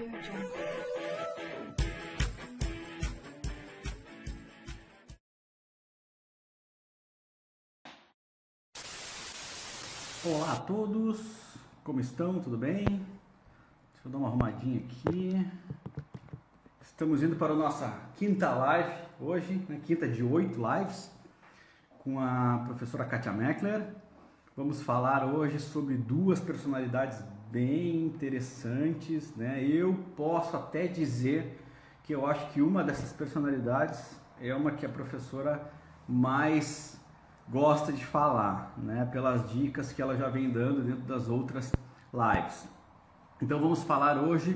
AudioJungle. Olá a todos, como estão? Tudo bem? Deixa eu dar uma arrumadinha aqui. Estamos indo para a nossa quinta live hoje, né? Quinta de 8 lives, com a professora Katia Meckler. Vamos falar hoje sobre duas personalidades bem interessantes, né? Eu posso até dizer que eu acho que uma dessas personalidades é uma que a professora mais gosta de falar, né? Pelas dicas que ela já vem dando dentro das outras lives. Então vamos falar hoje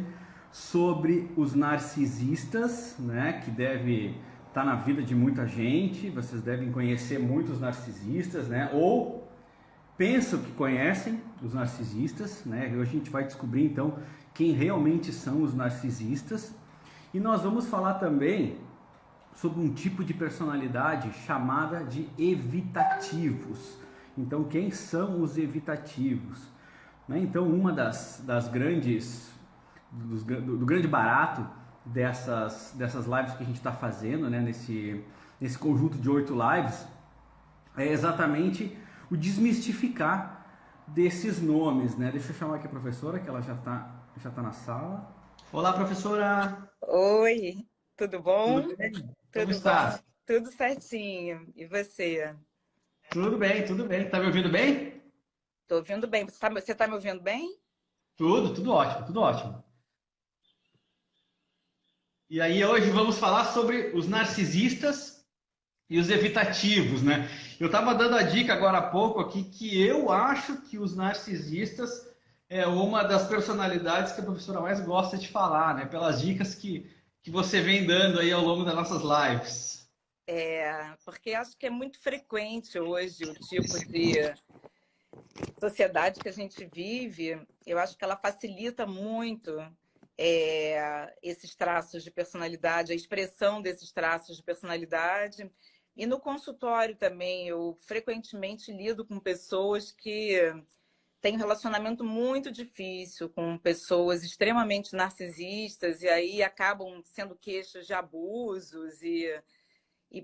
sobre os narcisistas, né? Que deve estar na vida de muita gente. Vocês devem conhecer muitos narcisistas, né? Ou pensam que conhecem os narcisistas, né? Hoje a gente vai descobrir então quem realmente são os narcisistas. E nós vamos falar também sobre um tipo de personalidade chamada de evitativos. Então, quem são os evitativos? Né? Então, uma das grandes do grande barato dessas lives que a gente está fazendo, né? nesse conjunto de 8 lives, é exatamente o desmistificar desses nomes, né? Deixa eu chamar aqui a professora, que ela já tá na sala. Olá, professora! Oi, tudo bom? Tudo bem? Como Tudo bom? está? Tudo certinho. E você? Tudo bem, tudo bem. Tá me ouvindo bem? Tô ouvindo bem. Você tá me ouvindo bem? Tudo ótimo, tudo ótimo. E aí hoje vamos falar sobre os narcisistas e os evitativos, né? Eu estava dando a dica agora há pouco aqui que eu acho que os narcisistas é uma das personalidades que a professora mais gosta de falar, né? Pelas dicas que você vem dando aí ao longo das nossas lives. Porque acho que é muito frequente hoje o tipo de sociedade que a gente vive. Eu acho que ela facilita muito esses traços de personalidade, a expressão desses traços de personalidade. E no consultório também, eu frequentemente lido com pessoas que têm um relacionamento muito difícil, com pessoas extremamente narcisistas, e aí acabam sendo queixas de abusos e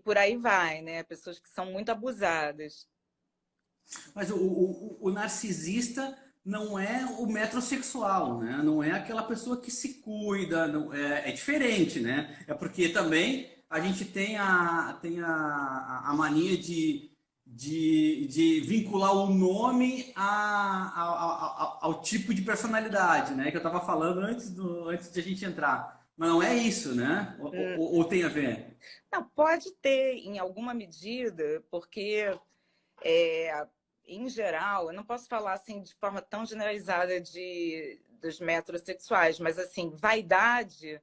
por aí vai, né? Pessoas que são muito abusadas. Mas o narcisista não é o metrosexual, né? Não é aquela pessoa que se cuida, não, é diferente, né? É porque também a gente tem a mania de vincular o nome ao tipo de personalidade, né? Que eu estava falando antes de a gente entrar. Mas não é isso, né? Ou tem a ver? Não, pode ter em alguma medida, porque é, em geral, eu não posso falar assim de forma tão generalizada dos metrosexuais, mas assim, vaidade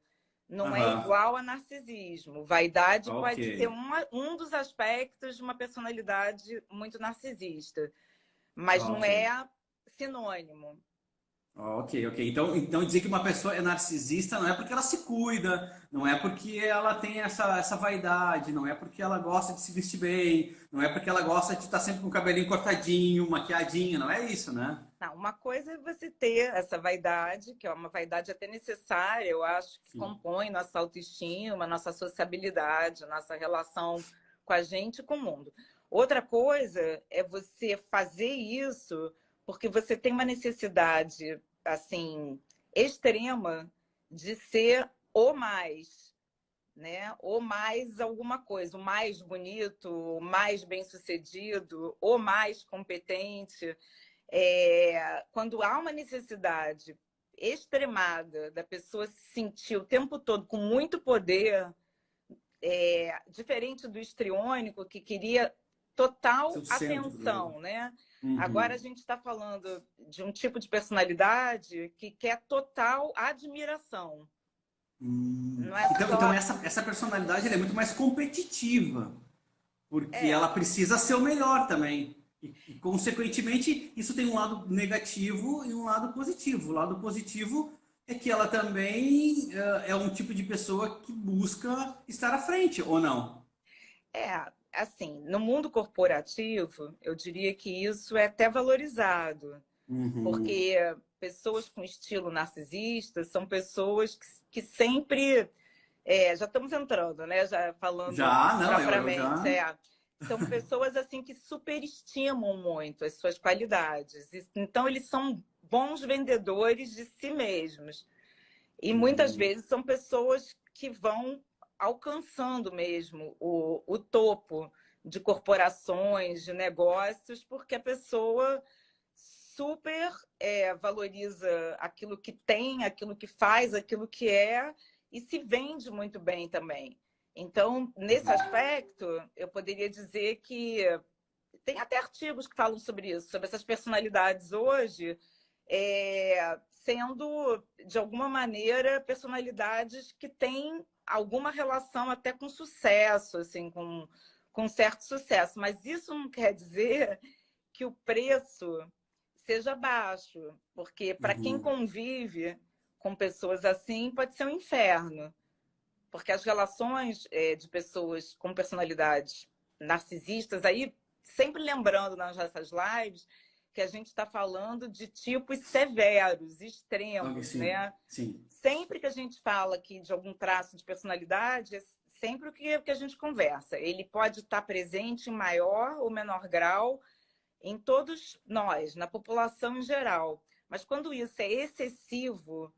não é Aham. igual a narcisismo. Vaidade Ok. pode ser um dos aspectos de uma personalidade muito narcisista, mas não Ok. é sinônimo. Ok. Então dizer que uma pessoa é narcisista não é porque ela se cuida, não é porque ela tem essa vaidade, não é porque ela gosta de se vestir bem, não é porque ela gosta de estar sempre com o cabelinho cortadinho, maquiadinho, não é isso, né? Não, uma coisa é você ter essa vaidade, que é uma vaidade até necessária, eu acho que Sim. compõe nossa autoestima, nossa sociabilidade, nossa relação com a gente e com o mundo. Outra coisa é você fazer isso porque você tem uma necessidade, assim, extrema de ser o mais, né? O mais alguma coisa, o mais bonito, o mais bem-sucedido, o mais competente. Quando há uma necessidade extremada da pessoa se sentir o tempo todo com muito poder, diferente do histriônico, que queria Seu total centro. atenção, né? Agora a Uhum. gente está falando de um tipo de personalidade que quer total admiração. Não é Então só. essa personalidade ela é muito mais competitiva, porque É, ela precisa ser o melhor também. Consequentemente, isso tem um lado negativo e um lado positivo. O lado positivo é que ela também é um tipo de pessoa que busca estar à frente, ou não? assim, no mundo corporativo, eu diria que isso é até valorizado. Uhum. Porque pessoas com estilo narcisista são pessoas que sempre já estamos entrando, né? Já falando Já, não, eu propriamente. já. São pessoas assim que superestimam muito as suas qualidades. Então, eles são bons vendedores de si mesmos. E muitas Uhum. vezes são pessoas que vão alcançando mesmo o topo de corporações, de negócios, porque a pessoa super valoriza aquilo que tem, aquilo que faz, aquilo que é, e se vende muito bem também. Então, nesse aspecto, eu poderia dizer que tem até artigos que falam sobre isso, sobre essas personalidades hoje, sendo, de alguma maneira, personalidades que têm alguma relação até com sucesso, assim, com certo sucesso. Mas isso não quer dizer que o preço seja baixo, porque para quem Uhum. convive com pessoas assim, pode ser um inferno. Porque as relações de pessoas com personalidades narcisistas, aí sempre lembrando nas nossas lives que a gente está falando de tipos severos, Ok, extremos, sim, né? sim. Sempre que a gente fala aqui de algum traço de personalidade, é sempre o que a gente conversa. Ele pode estar presente em maior ou menor grau em todos nós, na população em geral. Mas quando isso é excessivo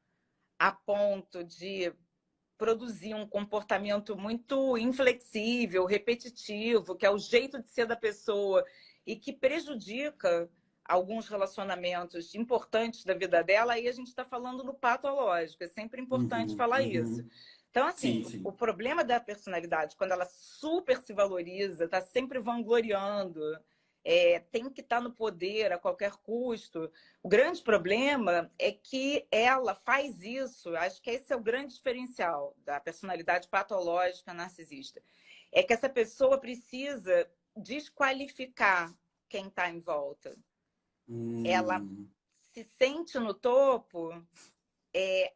a ponto de produzir um comportamento muito inflexível, repetitivo, que é o jeito de ser da pessoa e que prejudica alguns relacionamentos importantes da vida dela, aí a gente está falando no patológico. É sempre importante Uhum. falar isso. Uhum. Então, assim, Sim, sim. o problema da personalidade, quando ela super se valoriza, está sempre vangloriando, tem que estar no poder a qualquer custo. O grande problema é que ela faz isso, acho que esse é o grande diferencial da personalidade patológica narcisista. É que essa pessoa precisa desqualificar quem está em volta. Ela Hum. se sente no topo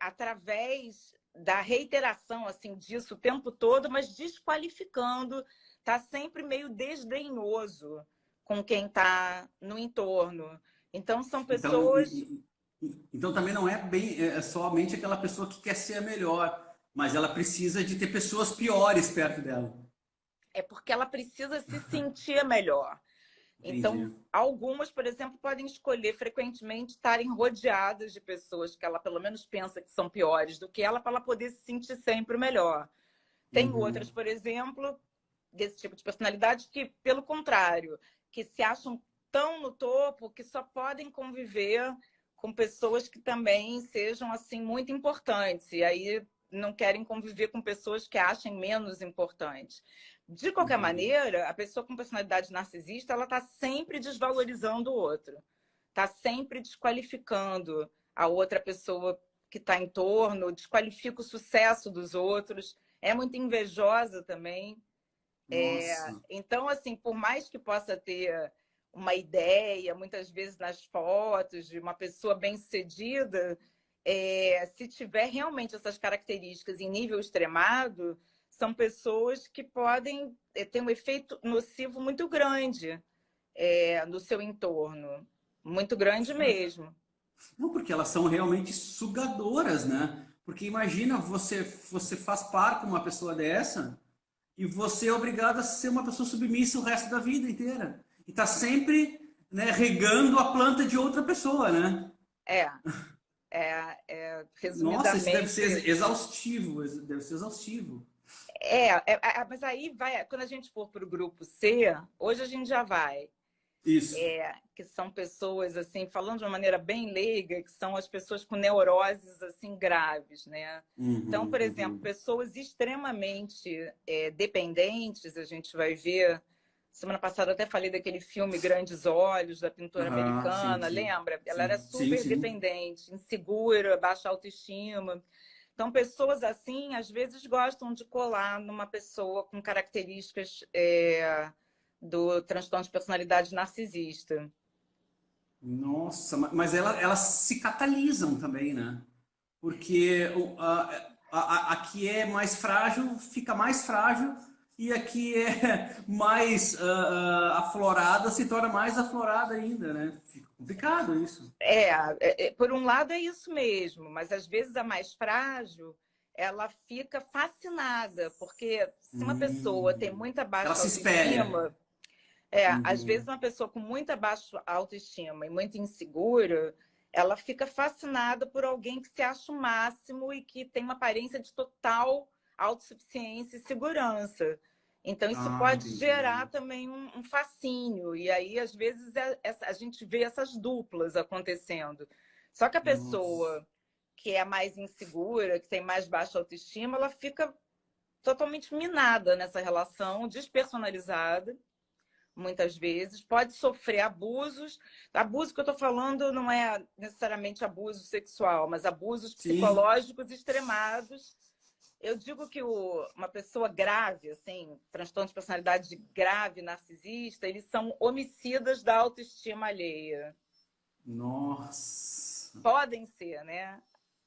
através da reiteração assim disso o tempo todo, mas desqualificando, está sempre meio desdenhoso com quem está no entorno. Então são Então, pessoas então também não é bem é somente aquela pessoa que quer ser a melhor, mas ela precisa de ter pessoas piores perto dela. porque ela precisa se sentir melhor. Entendi. Então, algumas, por exemplo, podem escolher frequentemente estarem rodeadas de pessoas que ela pelo menos pensa que são piores do que ela, para ela poder se sentir sempre melhor. Tem outras, Uhum. por exemplo, desse tipo de personalidade que, pelo contrário, que se acham tão no topo que só podem conviver com pessoas que também sejam assim muito importantes. E aí não querem conviver com pessoas que achem menos importantes. De qualquer Entendi. maneira, a pessoa com personalidade narcisista, ela está sempre desvalorizando o outro, está sempre desqualificando a outra pessoa que está em torno, desqualifica o sucesso dos outros, é muito invejosa também. Nossa. Então, assim, por mais que possa ter uma ideia, muitas vezes nas fotos, de uma pessoa bem-sucedida, se tiver realmente essas características em nível extremado, são pessoas que podem ter um efeito nocivo muito grande no seu entorno, muito grande mesmo. Não, porque elas são realmente sugadoras, né? Porque imagina você faz par com uma pessoa dessa e você é obrigado a ser uma pessoa submissa o resto da vida inteira. E tá sempre, né, regando a planta de outra pessoa, né? É, Nossa, isso deve resumidamente ser isso. exaustivo, deve ser exaustivo. Mas aí vai, quando a gente for para o grupo C, hoje a gente já vai, Isso. que são pessoas, assim, falando de uma maneira bem leiga, que são as pessoas com neuroses, assim, graves, né? Então, Uhum, por exemplo, uhum. pessoas extremamente dependentes, a gente vai ver. Semana passada eu até falei daquele filme Grandes Olhos, da pintora Aham, sim, americana, sim. lembra? Ela era Sim, sim, super sim. dependente, insegura, baixa autoestima. Então, pessoas assim, às vezes, gostam de colar numa pessoa com características do transtorno de personalidade narcisista. Nossa, mas elas se catalisam também, né? Porque a que é mais frágil fica mais frágil e a que é mais aflorada se torna mais aflorada ainda, né? Fica complicado isso. Por um lado é isso mesmo, mas às vezes a mais frágil, ela fica fascinada, porque se uma pessoa tem muita Ela baixa se espelha. autoestima, às vezes Uhum. uma pessoa com muita baixa autoestima e muito insegura, ela fica fascinada por alguém que se acha o máximo e que tem uma aparência de total autossuficiência e segurança. Então, isso Ah, pode gerar entendi. também um fascínio. E aí, às vezes, a gente vê essas duplas acontecendo. Só que a Nossa. pessoa que é mais insegura, que tem mais baixa autoestima, ela fica totalmente minada nessa relação, despersonalizada muitas vezes, pode sofrer abusos. Abuso que eu estou falando não é necessariamente abuso sexual, mas abusos Sim. psicológicos extremados. Eu digo que uma pessoa grave, assim, transtorno de personalidade grave, narcisista, eles são homicidas da autoestima alheia. Nossa. Podem ser, né?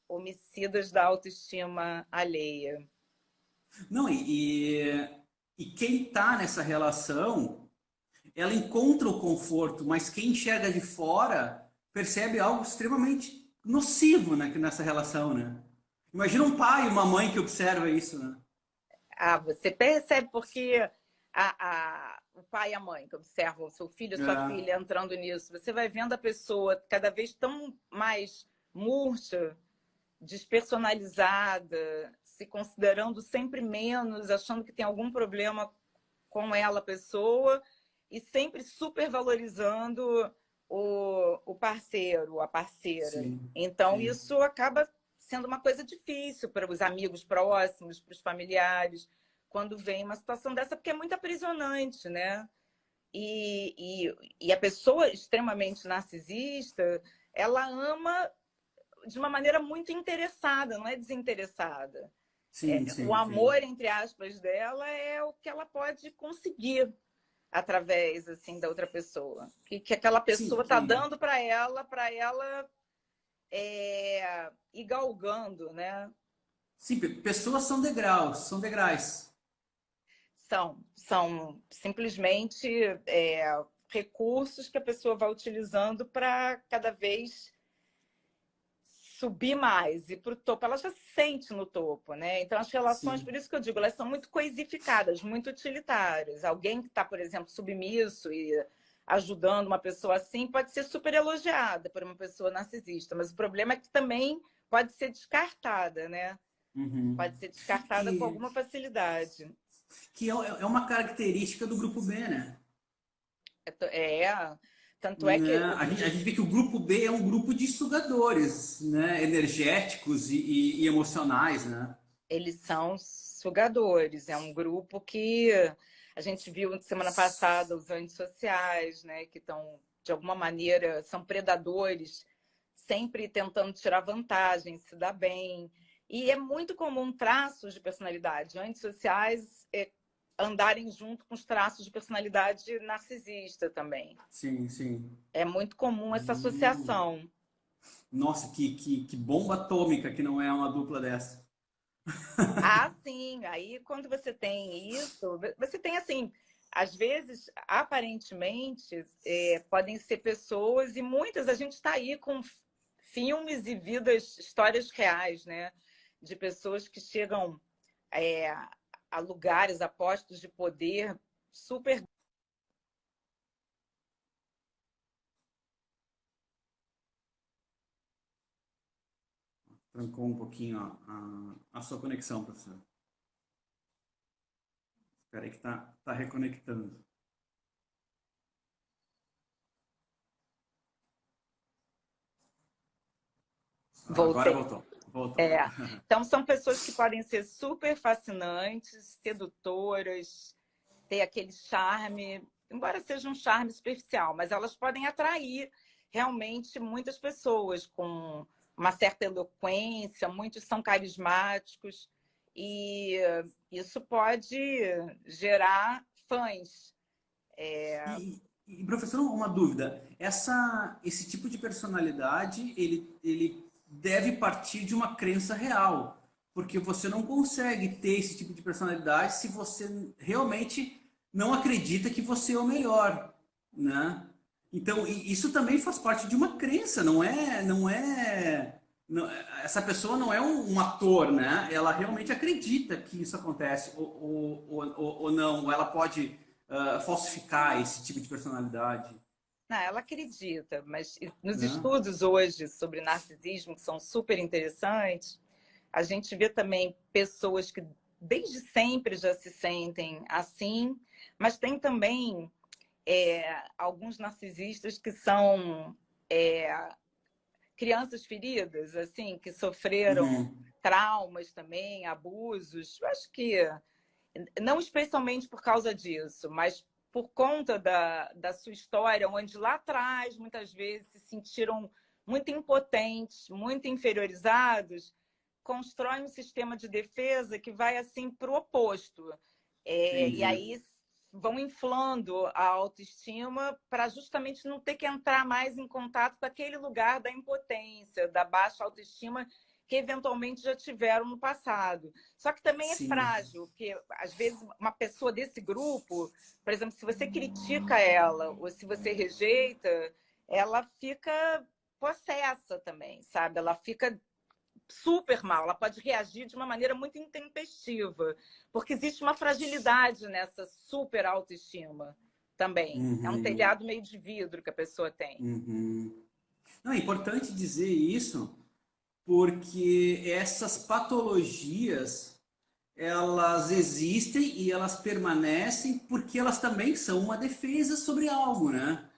Homicidas da autoestima alheia. Não, e quem está nessa relação, ela encontra o conforto, mas quem enxerga de fora percebe algo extremamente nocivo, né, nessa relação, né? Imagina um pai e uma mãe que observa isso, né? Ah, você percebe porque o pai e a mãe que observam o seu filho e sua É, filha entrando nisso, você vai vendo a pessoa cada vez tão mais murcha, despersonalizada, se considerando sempre menos, achando que tem algum problema com ela, a pessoa, e sempre supervalorizando o parceiro, a parceira. sim, Então, sim. isso acaba sendo uma coisa difícil para os amigos próximos, para os familiares, quando vem uma situação dessa, porque é muito aprisionante, né? E a pessoa extremamente narcisista, ela ama de uma maneira muito interessada, não é desinteressada. Sim, O sim, sim. amor, entre aspas, dela é o que ela pode conseguir através assim da outra pessoa, que aquela Sim, pessoa está que dando para ela ir galgando, né? sim, pessoas são degraus, são degraus. São simplesmente recursos que a pessoa vai utilizando para cada vez subir mais, ir para o topo. Ela já se sente no topo, né? Então, as relações, Sim. por isso que eu digo, elas são muito coisificadas, muito utilitárias. Alguém que está, por exemplo, submisso e ajudando uma pessoa assim pode ser super elogiada por uma pessoa narcisista, mas o problema é que também pode ser descartada, né? Uhum. Pode ser descartada com Que, alguma facilidade. que é uma característica do grupo B, né? É, tanto é que Né? A gente vê que o grupo B é um grupo de sugadores, né? Energéticos e emocionais, né? eles são sugadores. É um grupo que a gente viu semana passada os antissociais, né, que estão, de alguma maneira, são predadores, sempre tentando tirar vantagem, se dar bem. E é muito comum traços de personalidade antissociais andarem junto com os traços de personalidade narcisista também. Sim, sim. É muito comum essa Hum. associação. Nossa, que bomba atômica que não é uma dupla dessa. Ah, sim. Aí, quando você tem isso, você tem assim, às vezes, aparentemente, podem ser pessoas, e muitas a gente está aí com filmes e vidas, histórias reais, né? De pessoas que chegam é, a lugares, a postos de poder super. Trancou um pouquinho a sua conexão, professor. Espera aí que tá reconectando. Agora Voltei. voltou. Voltou. É. Então, são pessoas que podem ser super fascinantes, sedutoras, ter aquele charme, embora seja um charme superficial, mas elas podem atrair realmente muitas pessoas com uma certa eloquência, muitos são carismáticos, e isso pode gerar fãs. Professor, uma dúvida. Esse tipo de personalidade, ele deve partir de uma crença real. porque você não consegue ter esse tipo de personalidade se você realmente não acredita que você é o melhor, né? Então, isso também faz parte de uma crença, essa pessoa não é um ator, né? Ela realmente acredita que isso acontece, ou não, ou ela pode falsificar esse tipo de personalidade, Não, ela acredita, mas nos né? estudos hoje sobre narcisismo, que são super interessantes, a gente vê também pessoas que desde sempre já se sentem assim, mas tem também alguns narcisistas que são é, crianças feridas, assim, que sofreram Uhum, traumas também, abusos. Eu acho que não especialmente por causa disso, mas por conta da sua história, onde lá atrás, muitas vezes, se sentiram muito impotentes, muito inferiorizados, constrói um sistema de defesa que vai assim para o oposto. E entendi. aí vão inflando a autoestima para justamente não ter que entrar mais em contato com aquele lugar da impotência, da baixa autoestima que eventualmente já tiveram no passado. Só que também é Sim, frágil, porque às vezes uma pessoa desse grupo, por exemplo, se você critica ela ou se você rejeita, ela fica possessa também, sabe? Ela fica super mal, ela pode reagir de uma maneira muito intempestiva, porque existe uma fragilidade nessa super autoestima também. É um uhum, telhado meio de vidro que a pessoa tem. uhum. Não, é importante dizer isso, porque essas patologias, elas existem e elas permanecem porque elas também são uma defesa sobre algo, né?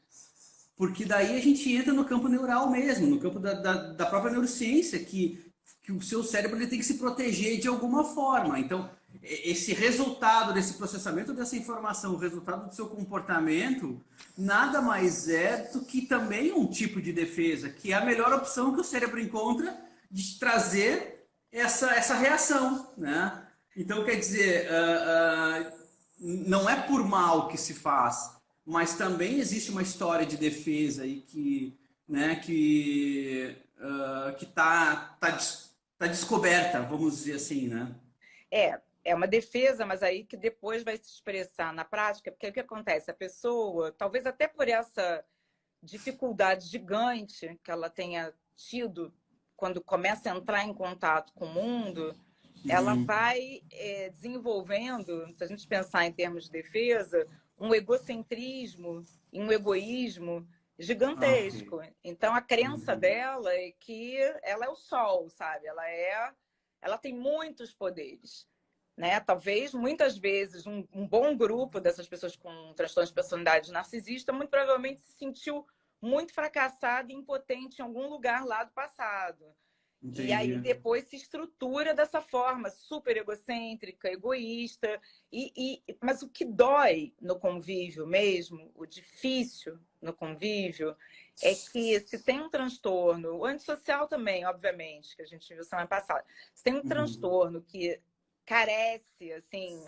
Porque daí a gente entra no campo neural mesmo, no campo da própria neurociência, que o seu cérebro ele tem que se proteger de alguma forma. Então, esse resultado desse processamento dessa informação, o resultado do seu comportamento, nada mais é do que também um tipo de defesa, que é a melhor opção que o cérebro encontra de trazer essa reação, né? Então, quer dizer, não é por mal que se faz, mas também existe uma história de defesa aí que tá descoberta, vamos dizer assim, né? É uma defesa, mas aí que depois vai se expressar na prática, porque o que acontece? A pessoa, talvez até por essa dificuldade gigante que ela tenha tido quando começa a entrar em contato com o mundo, ela Uhum. vai desenvolvendo, se a gente pensar em termos de defesa, um egocentrismo e um egoísmo Ah, ok. gigantesco. Então, a crença Uhum. dela é que ela é o sol, sabe? Ela tem muitos poderes. Né? Talvez, muitas vezes, um bom grupo dessas pessoas com transtorno de personalidade narcisista muito provavelmente se sentiu muito fracassado e impotente em algum lugar lá do passado. E aí Entendi. depois se estrutura dessa forma, super egocêntrica, egoísta. Mas o que dói no convívio mesmo, o difícil no convívio, é que se tem um transtorno, o antissocial também, obviamente, que a gente viu semana passada, se tem um Uhum. transtorno que carece, assim,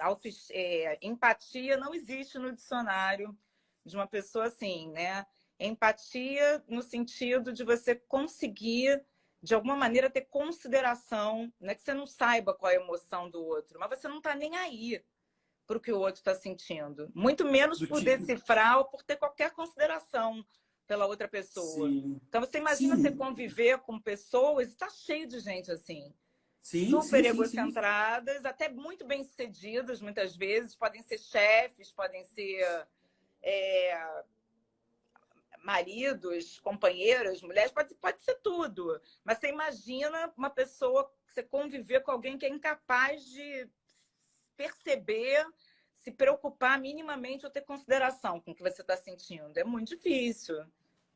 empatia não existe no dicionário de uma pessoa assim, né? Empatia no sentido de você conseguir de alguma maneira ter consideração, não é que você não saiba qual é a emoção do outro, mas você não está nem aí para o que o outro está sentindo, muito menos Do por tipo, decifrar ou por ter qualquer consideração pela outra pessoa. sim, Então você imagina você sim, conviver com pessoas, está cheio de gente assim, sim, super sim, sim, sim. egocentradas, até muito bem-sucedidas muitas vezes, podem ser chefes, podem ser é, maridos, companheiras, mulheres, pode ser tudo. Mas você imagina uma pessoa, você conviver com alguém que é incapaz de perceber, se preocupar minimamente ou ter consideração com o que você está sentindo. É muito difícil,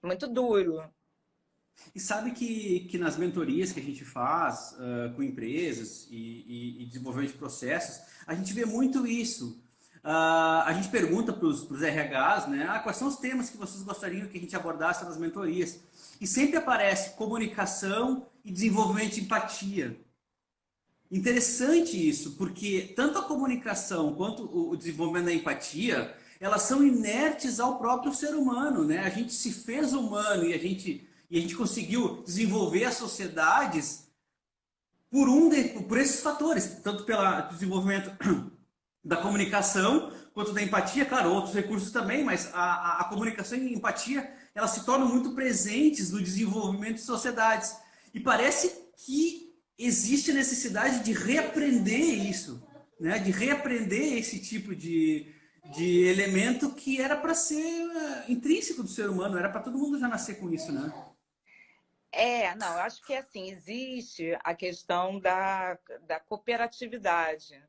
muito duro. E sabe que nas mentorias que a gente faz com empresas e desenvolvimento de processos, a gente vê muito isso. A gente pergunta para os RHs, né? Quais são os temas que vocês gostariam que a gente abordasse nas mentorias? E sempre aparece comunicação e desenvolvimento de empatia. Interessante isso, porque tanto a comunicação quanto o desenvolvimento da empatia, elas são inertes ao próprio ser humano, né? A gente se fez humano e a gente conseguiu desenvolver as sociedades por esses fatores, tanto pelo desenvolvimento da comunicação quanto da empatia, claro, outros recursos também, mas a comunicação e a empatia, elas se tornam muito presentes no desenvolvimento de sociedades. E parece que existe a necessidade de reaprender isso, né? De reaprender esse tipo de elemento que era para ser intrínseco do ser humano, era para todo mundo já nascer com isso, né? Não, eu acho que assim, existe a questão da cooperatividade,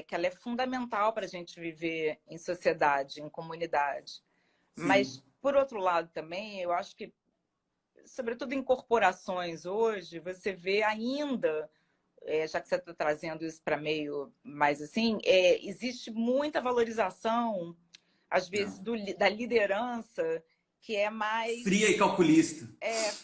que ela é fundamental para a gente viver em sociedade, em comunidade. Sim. Mas, por outro lado, também, eu acho que, sobretudo em corporações hoje, você vê ainda, já que você está trazendo isso para meio mais assim, existe muita valorização, às vezes, É. da liderança, que é Fria mais e calculista.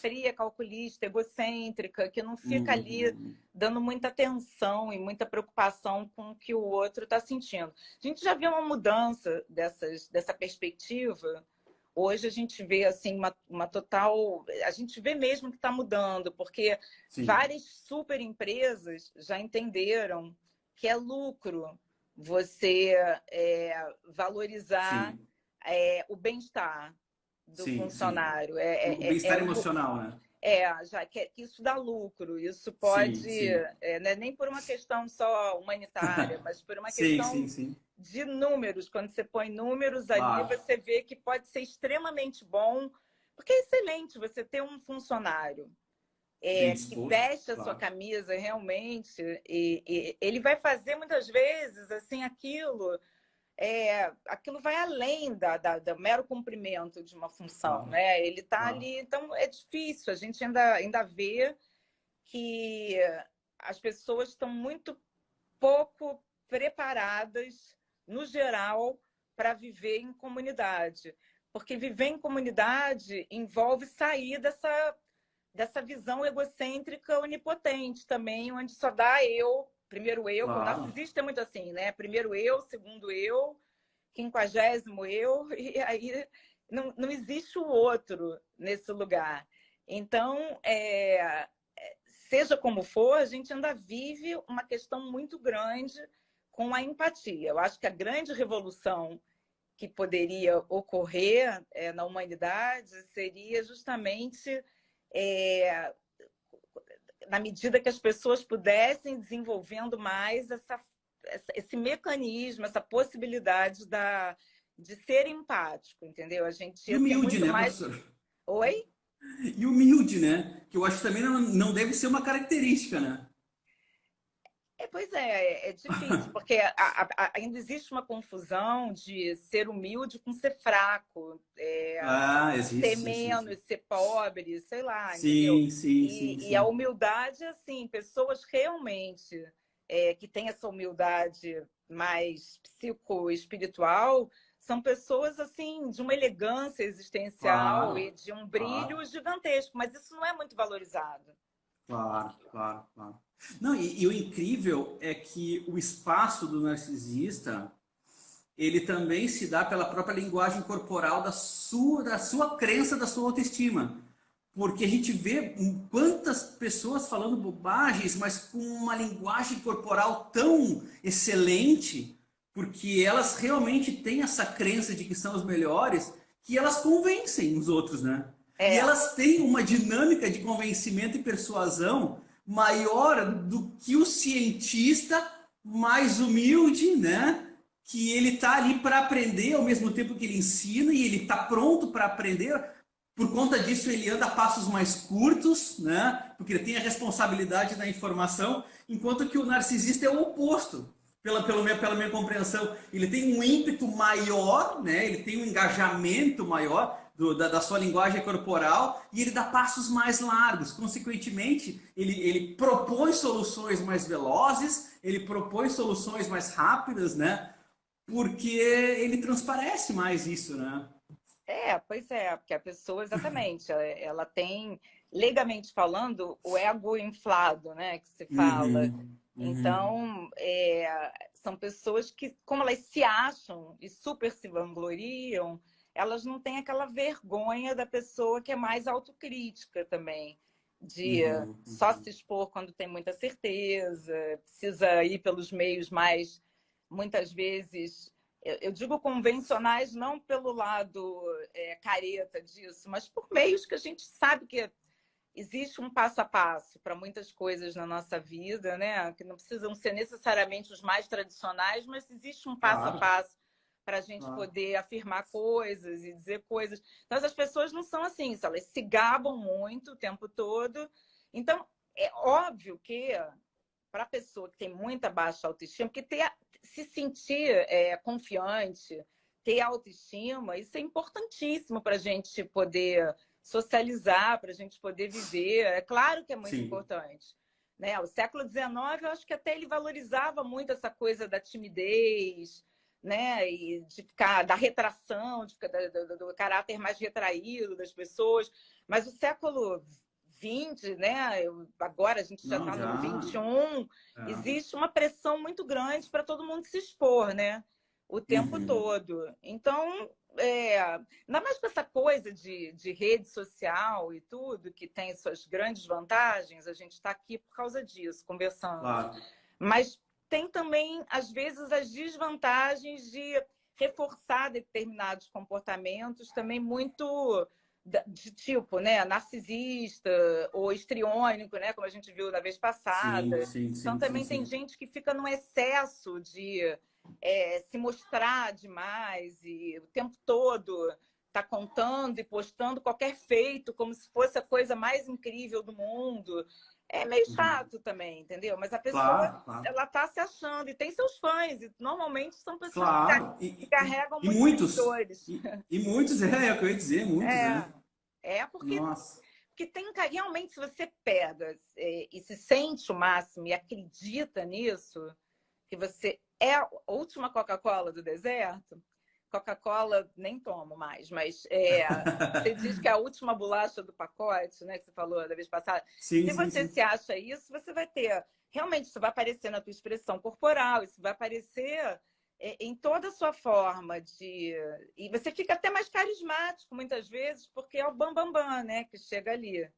fria, calculista, egocêntrica, que não fica ali Uhum. dando muita atenção e muita preocupação com o que o outro está sentindo. A gente já viu uma mudança dessa perspectiva. Hoje a gente vê assim uma total. A gente vê mesmo que está mudando, porque Sim, várias super empresas já entenderam que é lucro você valorizar sim, o bem-estar do sim, sim. funcionário. O bem-estar emocional, né? Já que isso dá lucro, isso Sim, pode, sim. não é nem por uma questão só humanitária, mas por uma Sim, sim, questão sim. de números. Quando você põe números ali, Claro. você vê que pode ser extremamente bom, porque é excelente você ter um funcionário Bem que disposto, veste a sua claro. camisa realmente, e ele vai fazer muitas vezes assim aquilo vai além do mero cumprimento de uma função, Claro, né? Ele está claro. ali, então é difícil, a gente ainda vê que as pessoas estão muito pouco preparadas, no geral, para viver em comunidade. Porque viver em comunidade envolve sair dessa visão egocêntrica onipotente também, onde só dá eu, primeiro eu, que o Claro. narcisista é muito assim, né? Primeiro eu, segundo eu, quinquagésimo eu, e aí não existe o outro nesse lugar. Então, seja como for, a gente ainda vive uma questão muito grande com a empatia. Eu acho que a grande revolução que poderia ocorrer na humanidade seria justamente é, na medida que as pessoas pudessem desenvolvendo mais esse mecanismo, essa possibilidade de ser empático, entendeu? A gente E ia ser humilde, muito né, mais. professor? Oi? E humilde, né? Que eu acho que também não deve ser uma característica, né? Pois é difícil, porque ainda existe uma confusão de ser humilde com ser fraco, Ah, ser existe, existe. menos, ser pobre, sei lá, entendeu? Sim, sim, sim, E a sim. humildade, assim, pessoas realmente que têm essa humildade mais psicoespiritual são pessoas, assim, de uma elegância existencial e Claro, de um claro. brilho gigantesco, mas isso não é muito valorizado. Claro, claro, claro. Não, e o incrível é que o espaço do narcisista, ele também se dá pela própria linguagem corporal da sua crença, da sua autoestima. Porque a gente vê quantas pessoas falando bobagens, mas com uma linguagem corporal tão excelente, porque elas realmente têm essa crença de que são os melhores, que elas convencem os outros, né? E É, elas têm uma dinâmica de convencimento e persuasão maior do que o cientista mais humilde, né? Que ele está ali para aprender ao mesmo tempo que ele ensina e ele está pronto para aprender. Por conta disso, ele anda a passos mais curtos, né? Porque ele tem a responsabilidade da informação, enquanto que o narcisista é o oposto. Pela minha compreensão, ele tem um ímpeto maior, né? Ele tem um engajamento maior da sua linguagem corporal e ele dá passos mais largos. Consequentemente, ele propõe soluções mais velozes, ele propõe soluções mais rápidas, né? Porque ele transparece mais isso, né? pois é, porque a pessoa, exatamente, ela tem, legalmente falando, o ego inflado, né, que se fala. Uhum, uhum. Então, são pessoas que, como elas se acham e super se vangloriam, elas não têm aquela vergonha da pessoa que é mais autocrítica também, de só se expor quando tem muita certeza, precisa ir pelos meios mais, muitas vezes, eu digo convencionais, não pelo lado careta disso, mas por meios que a gente sabe que existe um passo a passo para muitas coisas na nossa vida, né? Que não precisam ser necessariamente os mais tradicionais, mas existe um passo a passo para a gente poder afirmar coisas e dizer coisas. Então, as pessoas não são assim, elas se gabam muito o tempo todo. Então, é óbvio que para a pessoa que tem muita baixa autoestima, que se sentir confiante, ter autoestima, isso é importantíssimo para a gente poder socializar, para a gente poder viver. É claro que é muito importante. Né? O século XIX, eu acho que até ele valorizava muito essa coisa da timidez, né? E de ficar da retração, de ficar, do caráter mais retraído das pessoas. Mas o século XX, né? Agora a gente já está no XXI, existe uma pressão muito grande para todo mundo se expor, né? O tempo todo. Então, ainda mais com essa coisa de rede social e tudo, que tem suas grandes vantagens, a gente está aqui por causa disso, conversando. Claro. Mas tem também, às vezes, as desvantagens de reforçar determinados comportamentos também muito de tipo, né, narcisista ou histriônico, né, como a gente viu na vez passada. Então também tem gente que fica num excesso de se mostrar demais e o tempo todo tá contando e postando qualquer feito como se fosse a coisa mais incrível do mundo. É meio chato também, entendeu? Mas a pessoa, ela tá se achando e tem seus fãs, e normalmente são pessoas que carregam muitos seguidores. E muitos, é o que eu ia dizer, muitos, né? Porque tem realmente, se você pega e se sente o máximo e acredita nisso, que você é a última Coca-Cola do deserto. Coca-Cola nem tomo mais, mas você diz que é a última bolacha do pacote, né? Que você falou da vez passada. Se você se acha isso, você vai ter... Realmente, isso vai aparecer na tua expressão corporal, isso vai aparecer em toda a sua forma de... E você fica até mais carismático, muitas vezes, porque é o bam, né? Que chega ali.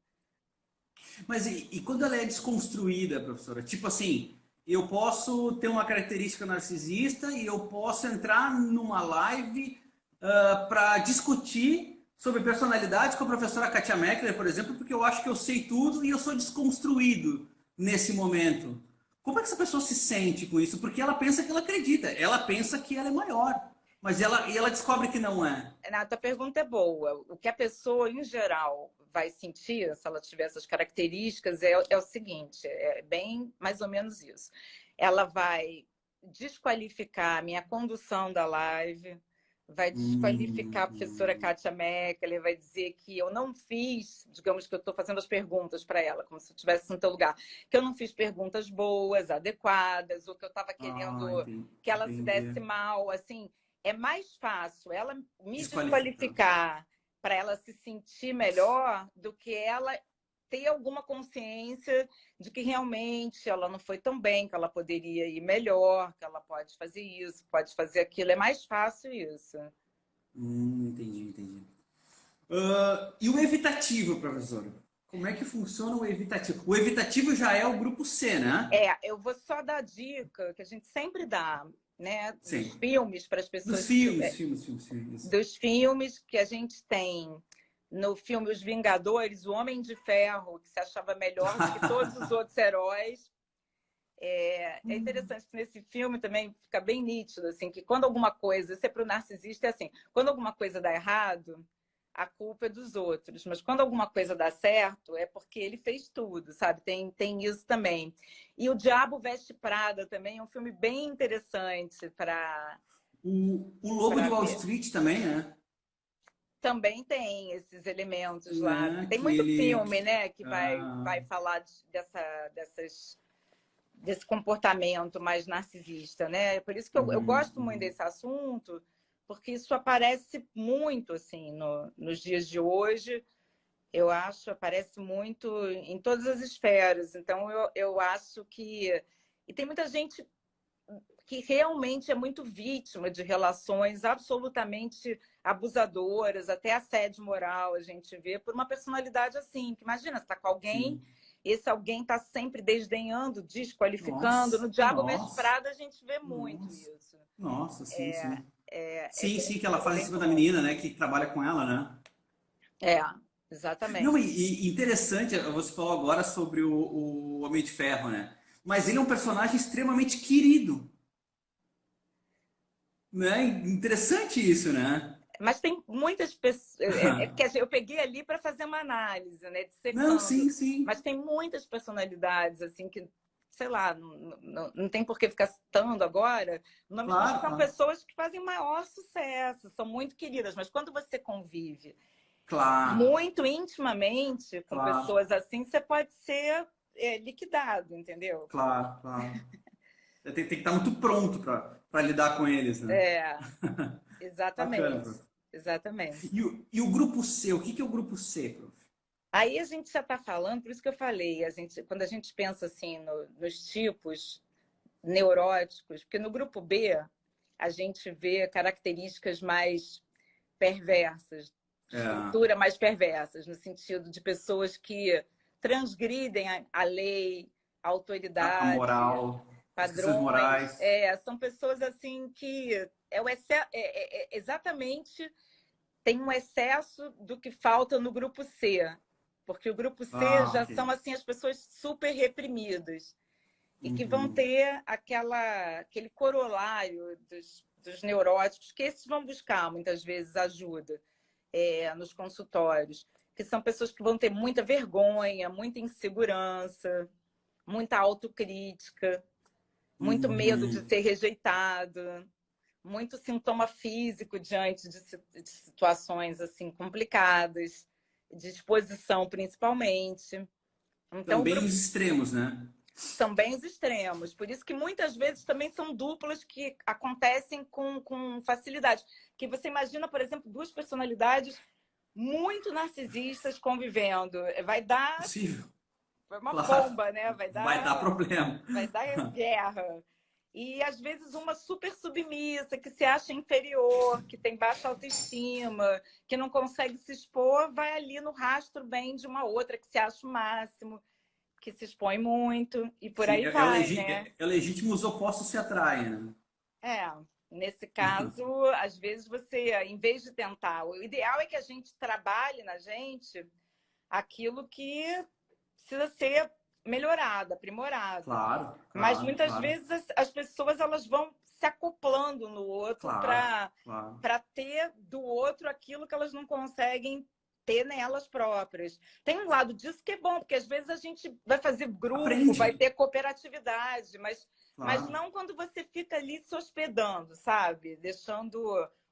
Mas e quando ela é desconstruída, professora? Tipo assim... Eu posso ter uma característica narcisista e eu posso entrar numa live para discutir sobre personalidade com a professora Katia Meckler, por exemplo, porque eu acho que eu sei tudo e eu sou desconstruído nesse momento. Como é que essa pessoa se sente com isso? Porque ela pensa que ela acredita, ela pensa que ela é maior, mas ela descobre que não é. A tua pergunta é boa. O que a pessoa, em geral, vai sentir, se ela tiver essas características, é o seguinte, é bem mais ou menos isso. Ela vai desqualificar a minha condução da live, vai desqualificar a professora Katia Meckler, vai dizer que eu não fiz, digamos que eu estou fazendo as perguntas para ela, como se eu estivesse no teu lugar, que eu não fiz perguntas boas, adequadas, ou que eu estava querendo que ela se desse mal, assim... É mais fácil ela me desqualificar para ela se sentir melhor do que ela ter alguma consciência de que realmente ela não foi tão bem, que ela poderia ir melhor, que ela pode fazer isso, pode fazer aquilo. É mais fácil isso. Entendi. E o evitativo, professora? Como é que funciona o evitativo? O evitativo já é o grupo C, né? Eu vou só dar a dica que a gente sempre dá, né? Dos Sim. filmes para as pessoas. Dos filmes. Dos filmes que a gente tem no filme Os Vingadores, o Homem de Ferro, que se achava melhor do que todos os outros heróis. É interessante que nesse filme também fica bem nítido, assim, que quando alguma coisa, isso é para o narcisista, é assim, quando alguma coisa dá errado, a culpa é dos outros. Mas quando alguma coisa dá certo, é porque ele fez tudo, sabe? Tem isso também. E O Diabo Veste Prada também é um filme bem interessante para... O Lobo de Wall Street também, né? Também tem esses elementos lá. Tem muito filme, né? Que vai falar desse comportamento mais narcisista, né? Por isso que eu gosto muito desse assunto, porque isso aparece muito, assim, nos dias de hoje. Eu acho, aparece muito em todas as esferas. Então, eu acho que... E tem muita gente que realmente é muito vítima de relações absolutamente abusadoras, até assédio moral, a gente vê, por uma personalidade assim. Que imagina, você está com alguém, Sim. esse alguém está sempre desdenhando, desqualificando. Nossa, No Diabo Veste nossa, Prada a gente vê muito nossa, isso. nossa, sim, sim. É Sim, bem, sim, que ela é faz em bem cima da forte. menina, né? Que trabalha com ela, né? É, Não, exatamente. e interessante, você falou agora sobre o Homem de Ferro, né? Mas ele é um personagem extremamente querido, né? Interessante isso, né? Mas tem muitas pessoas. Porque assim, eu peguei ali para fazer uma análise, né? Não, Dissecando. sim, sim. Mas tem muitas personalidades, assim, que, sei lá, não tem por que ficar citando agora nomes, mas Claro, são claro. pessoas que fazem maior sucesso, são muito queridas. Mas quando você convive Claro, muito intimamente com claro, pessoas assim, você pode ser liquidado, entendeu? claro, claro. Tem que estar muito pronto para lidar com eles, né? É, Bacana, exatamente. prof. Exatamente. E o grupo C, o que é o grupo C, prof? Aí a gente já está falando, por isso que eu falei, quando a gente pensa assim nos tipos neuróticos, porque no grupo B a gente vê características mais perversas, de É, estrutura mais perversas, no sentido de pessoas que transgridem a lei, a a autoridade, moral, as questões padrões. morais. São pessoas assim que exatamente tem um excesso do que falta no grupo C, porque o grupo C Ah, já ok. são assim as pessoas super reprimidas e que vão Uhum. ter aquele corolário dos neuróticos, que esses vão buscar muitas vezes ajuda nos consultórios, que são pessoas que vão ter muita vergonha, muita insegurança, muita autocrítica, muito medo de Uhum. ser rejeitado, muito sintoma físico diante de situações assim complicadas, de exposição principalmente. Então, o Também grupo os extremos, né? são bem os extremos. Por isso que muitas vezes também são duplas que acontecem com facilidade. Que você imagina, por exemplo, duas personalidades muito narcisistas convivendo. Vai dar Possível, uma claro. bomba, né? Vai dar problema. Vai dar guerra. E às vezes uma super submissa, que se acha inferior, que tem baixa autoestima, que não consegue se expor, vai ali no rastro bem de uma outra que se acha o máximo, que se expõe muito, e por Sim, aí vai, né? é legítimo os opostos se atraem, né? É, nesse caso, às vezes você, em vez de tentar, o ideal é que a gente trabalhe na gente aquilo que precisa ser melhorado, aprimorado. Claro, Mas claro, muitas claro, vezes as pessoas elas vão se acoplando no outro claro, claro. para ter do outro aquilo que elas não conseguem ter nelas próprias. Tem um lado disso que é bom, porque às vezes a gente vai fazer grupo, vai Aprende, ter cooperatividade, mas claro. não quando você fica ali se hospedando, sabe? Deixando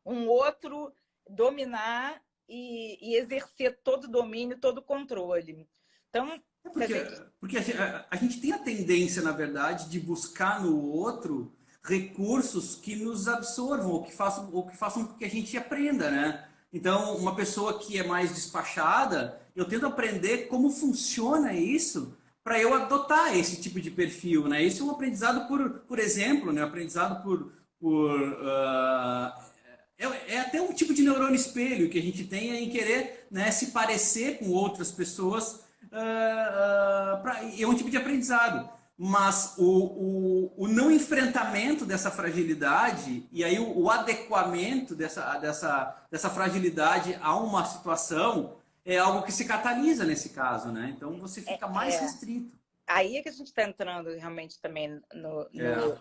um outro dominar e exercer todo o domínio, todo o controle. Então, É se a porque, gente a gente tem a tendência, na verdade, de buscar no outro recursos que nos absorvam, ou que façam com que a gente aprenda, né? Então, uma pessoa que é mais despachada, eu tento aprender como funciona isso para eu adotar esse tipo de perfil, né? Isso é um aprendizado por exemplo, né? Aprendizado é até um tipo de neurônio espelho que a gente tem em querer, né, se parecer com outras pessoas. É um tipo de aprendizado. Mas o não enfrentamento dessa fragilidade e aí o adequamento dessa fragilidade a uma situação é algo que se catalisa nesse caso, né? Então você fica mais é, restrito. aí é que a gente está entrando realmente também É.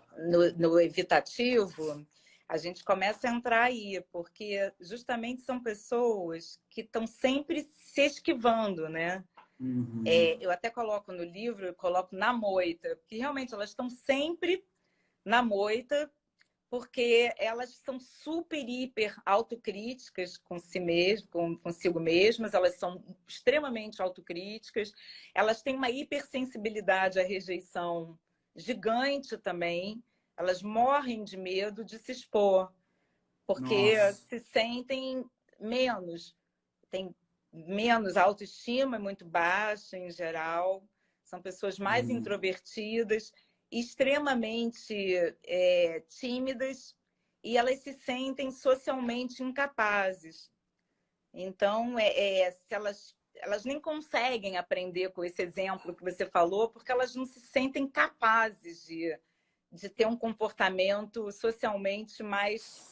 no evitativo, a gente começa a entrar aí, porque justamente são pessoas que estão sempre se esquivando, né? Uhum. Eu até coloco no livro, eu coloco na moita, porque realmente elas estão sempre na moita, porque elas são super, hiper autocríticas com si mesmas, consigo mesmas, elas são extremamente autocríticas, elas têm uma hipersensibilidade à rejeição gigante também, elas morrem de medo de se expor, porque Nossa. se sentem menos, têm menos autoestima, é muito baixa em geral, são pessoas mais Uhum. introvertidas extremamente tímidas e elas se sentem socialmente incapazes. Então, se elas nem conseguem aprender com esse exemplo que você falou, porque elas não se sentem capazes de ter um comportamento socialmente mais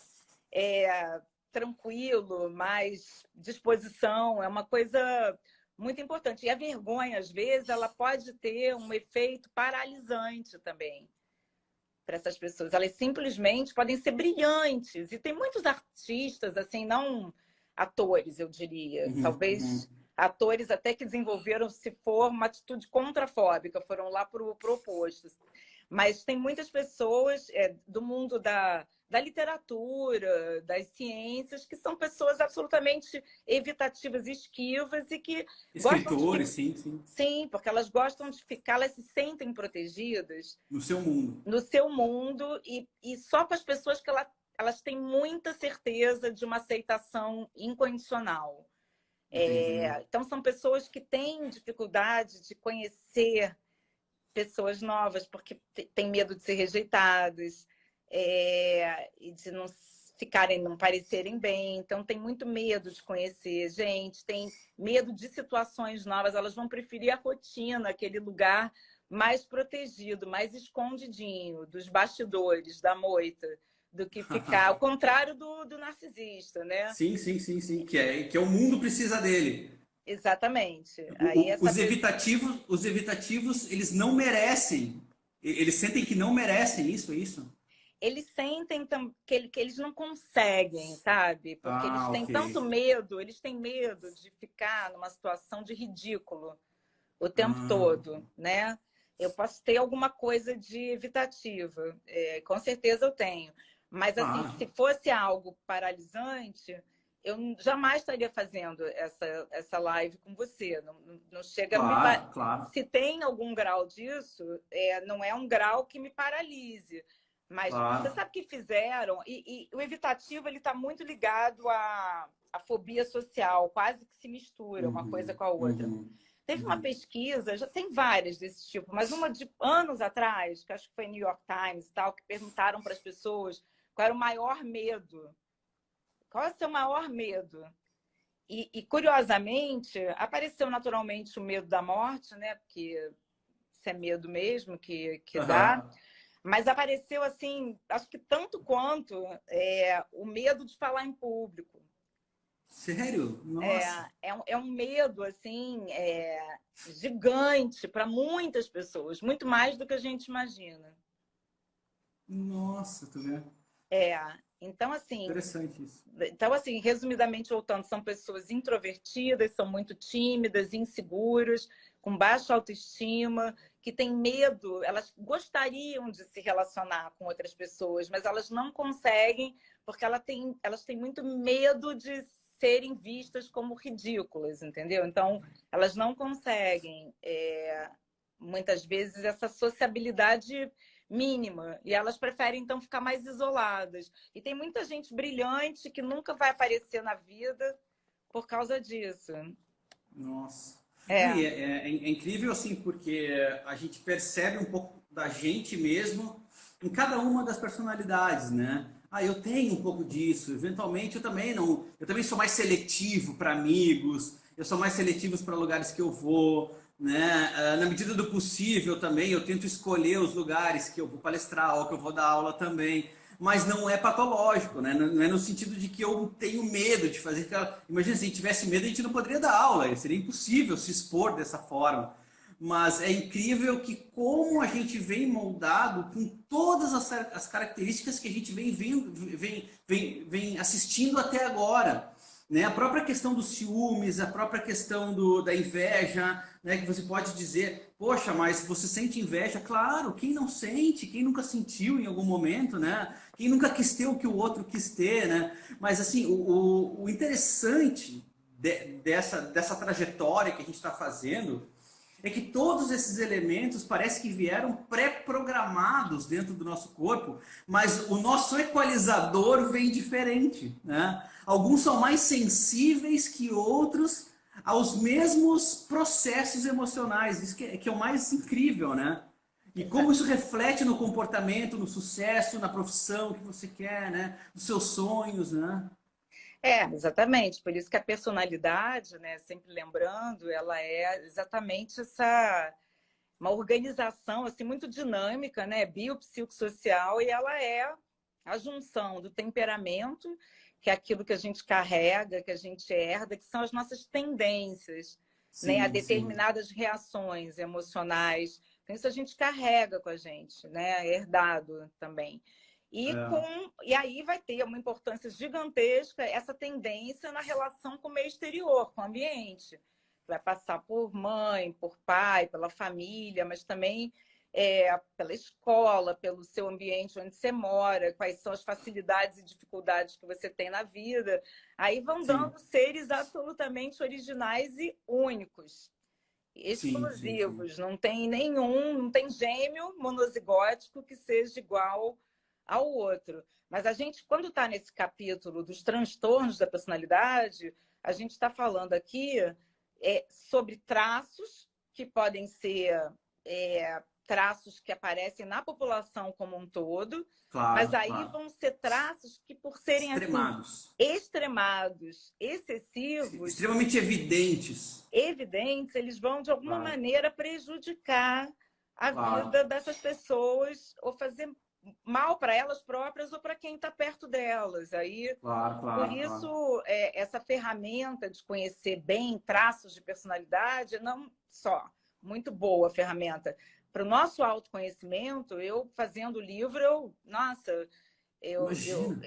tranquilo, mais disposição. É uma coisa muito importante. E a vergonha, às vezes, ela pode ter um efeito paralisante também para essas pessoas. Elas simplesmente podem ser brilhantes. E tem muitos artistas, assim, não atores, eu diria. Talvez atores até que desenvolveram, se for uma atitude contrafóbica, foram lá para o oposto. Mas tem muitas pessoas do mundo da literatura, das ciências, que são pessoas absolutamente evitativas, esquivas e que escritores, sim, sim. Sim, porque elas gostam de ficar, elas se sentem protegidas. No seu mundo. No seu mundo e só com as pessoas que elas têm muita certeza de uma aceitação incondicional. Então, são pessoas que têm dificuldade de conhecer pessoas novas, porque têm medo de ser rejeitadas e de não parecerem bem. Então, tem muito medo de conhecer gente, tem medo de situações novas. Elas vão preferir a rotina, aquele lugar mais protegido, mais escondidinho, dos bastidores, da moita, do que ficar ao contrário do narcisista, né? Sim. Que o mundo precisa dele. Exatamente. Os evitativos, eles não merecem. Eles sentem que não merecem isso, é isso? Eles sentem que eles não conseguem, sabe? Porque eles têm tanto medo, eles têm medo de ficar numa situação de ridículo o tempo todo, né? Eu posso ter alguma coisa de evitativa, com certeza eu tenho. Mas, assim, se fosse algo paralisante, eu jamais estaria fazendo essa live com você. Não chega Claro. Se tem algum grau disso, não é um grau que me paralise. Mas você sabe que fizeram, e o evitativo ele está muito ligado à fobia social, quase que se mistura uma coisa com a outra. Teve uma pesquisa, já tem várias desse tipo, mas uma de anos atrás, que acho que foi New York Times e tal, que perguntaram para as pessoas qual era o maior medo. Qual é o seu maior medo? E curiosamente, apareceu naturalmente o medo da morte, né? Porque isso é medo mesmo que dá. Mas apareceu, assim, acho que tanto quanto o medo de falar em público. Sério? Nossa. É um medo, assim, gigante para muitas pessoas. Muito mais do que a gente imagina. Nossa, tu vê? Então, assim... Interessante isso. Então, assim, resumidamente voltando, são pessoas introvertidas, são muito tímidas, inseguras, com baixa autoestima, que têm medo, elas gostariam de se relacionar com outras pessoas, mas elas não conseguem porque elas têm muito medo de serem vistas como ridículas, entendeu? Então, elas não conseguem, muitas vezes, essa sociabilidade mínima, e elas preferem, então, ficar mais isoladas. E tem muita gente brilhante que nunca vai aparecer na vida por causa disso. Nossa. É incrível, assim, porque a gente percebe um pouco da gente mesmo em cada uma das personalidades, né? Eu tenho um pouco disso. Eventualmente, eu também sou mais seletivo para amigos, eu sou mais seletivo para lugares que eu vou, né? Na medida do possível também, eu tento escolher os lugares que eu vou palestrar ou que eu vou dar aula também. Mas não é patológico, né? Não é no sentido de que eu tenho medo de fazer aquela... Imagina, se a gente tivesse medo, a gente não poderia dar aula. Seria impossível se expor dessa forma. Mas é incrível que como a gente vem moldado com todas as características que a gente vem assistindo até agora. Né? A própria questão dos ciúmes, a própria questão da inveja, né? Que você pode dizer, poxa, mas você sente inveja? Claro, quem não sente? Quem nunca sentiu em algum momento, né? Quem nunca quis ter o que o outro quis ter, né? Mas assim, o interessante dessa trajetória que a gente está fazendo é que todos esses elementos parece que vieram pré-programados dentro do nosso corpo, mas o nosso equalizador vem diferente, né? Alguns são mais sensíveis que outros aos mesmos processos emocionais, isso que é o mais incrível, né? E como isso reflete no comportamento, no sucesso, na profissão que você quer, né? Nos seus sonhos, né? Exatamente. Por isso que a personalidade, né, sempre lembrando, ela é exatamente essa uma organização assim muito dinâmica, né, biopsicossocial, e ela é a junção do temperamento, que é aquilo que a gente carrega, que a gente herda, que são as nossas tendências, né, a Sim, sim. determinadas reações emocionais. Então, isso a gente carrega com a gente, né, herdado também. É, E aí vai ter uma importância gigantesca essa tendência na relação com o meio exterior, com o ambiente. Vai passar por mãe, por pai, pela família, mas também pela escola, pelo seu ambiente onde você mora, quais são as facilidades e dificuldades que você tem na vida. Aí vão sim, dando seres absolutamente originais e únicos, sim, sim, sim. exclusivos. Não tem nenhum, não tem gêmeo monozigótico que seja igual ao outro. Mas a gente, quando está nesse capítulo dos transtornos da personalidade, a gente está falando aqui sobre traços que podem ser traços que aparecem na população como um todo, mas Claro, aí claro. vão ser traços que, por serem assim Extremados. extremados, excessivos, Extremamente evidentes. evidentes, eles vão, de alguma Claro, maneira, prejudicar a claro, vida dessas pessoas ou fazer mal para elas próprias ou para quem está perto delas. Aí, claro, por claro, claro. isso, essa ferramenta de conhecer bem traços de personalidade, não só muito boa ferramenta. Para o nosso autoconhecimento, eu fazendo o livro, nossa, Imagina.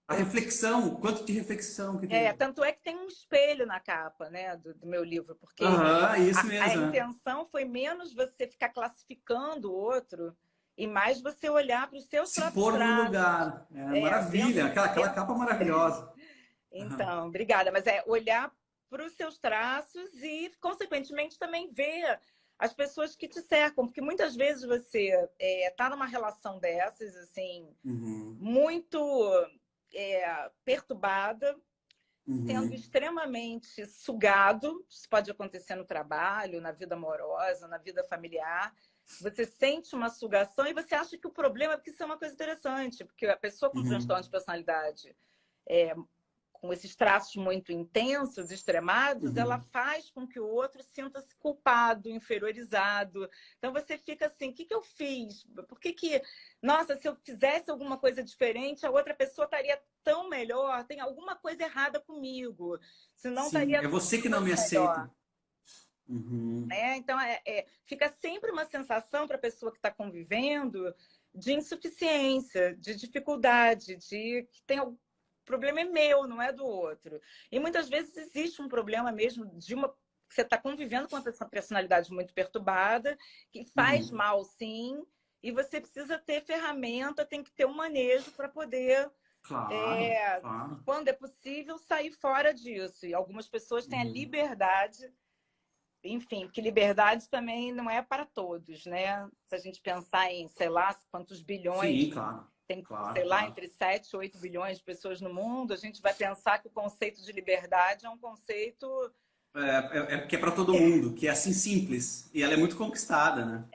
A eu reflexão, o quanto de reflexão que teve. tanto é que tem um espelho na capa, né, do meu livro, porque Aham, isso a mesmo. É. intenção foi menos você ficar classificando o outro e mais você olhar para os seus Se próprios pôr no traços. lugar. É, maravilha. Aquela Dentro. capa maravilhosa. Aham. Então, obrigada. Mas olhar para os seus traços e, consequentemente, também ver as pessoas que te cercam, porque muitas vezes você está numa relação dessas, assim, Uhum. muito perturbada, sendo Uhum. extremamente sugado. Isso pode acontecer no trabalho, na vida amorosa, na vida familiar. Você sente uma sugação e você acha que o problema é porque isso é uma coisa interessante, porque a pessoa com transtorno Uhum. de personalidade, é, com esses traços muito intensos, extremados, ela Uhum. faz com que o outro sinta-se culpado, inferiorizado. Então você fica assim, o que eu fiz? Por que, nossa, se eu fizesse alguma coisa diferente, a outra pessoa estaria tão melhor, tem alguma coisa errada comigo, senão Sim, estaria é você que não muito me melhor. aceita. Uhum. Né? Então, fica sempre uma sensação para a pessoa que está convivendo de insuficiência, de dificuldade, de que tem algum o problema é meu, não é do outro. E muitas vezes existe um problema mesmo de uma que você está convivendo com uma personalidade muito perturbada, que faz Uhum. mal, sim, e você precisa ter ferramenta, tem que ter um manejo para poder, Claro, é, claro. quando é possível, sair fora disso. E algumas pessoas têm a Uhum. liberdade, enfim, porque liberdade também não é para todos, né? Se a gente pensar em, sei lá, quantos bilhões, Sim, claro. tem, sei Claro, lá, claro. entre 7 e 8 bilhões de pessoas no mundo, a gente vai pensar que o conceito de liberdade é um conceito. É porque é para todo mundo, que é assim simples. E ela é muito conquistada, né?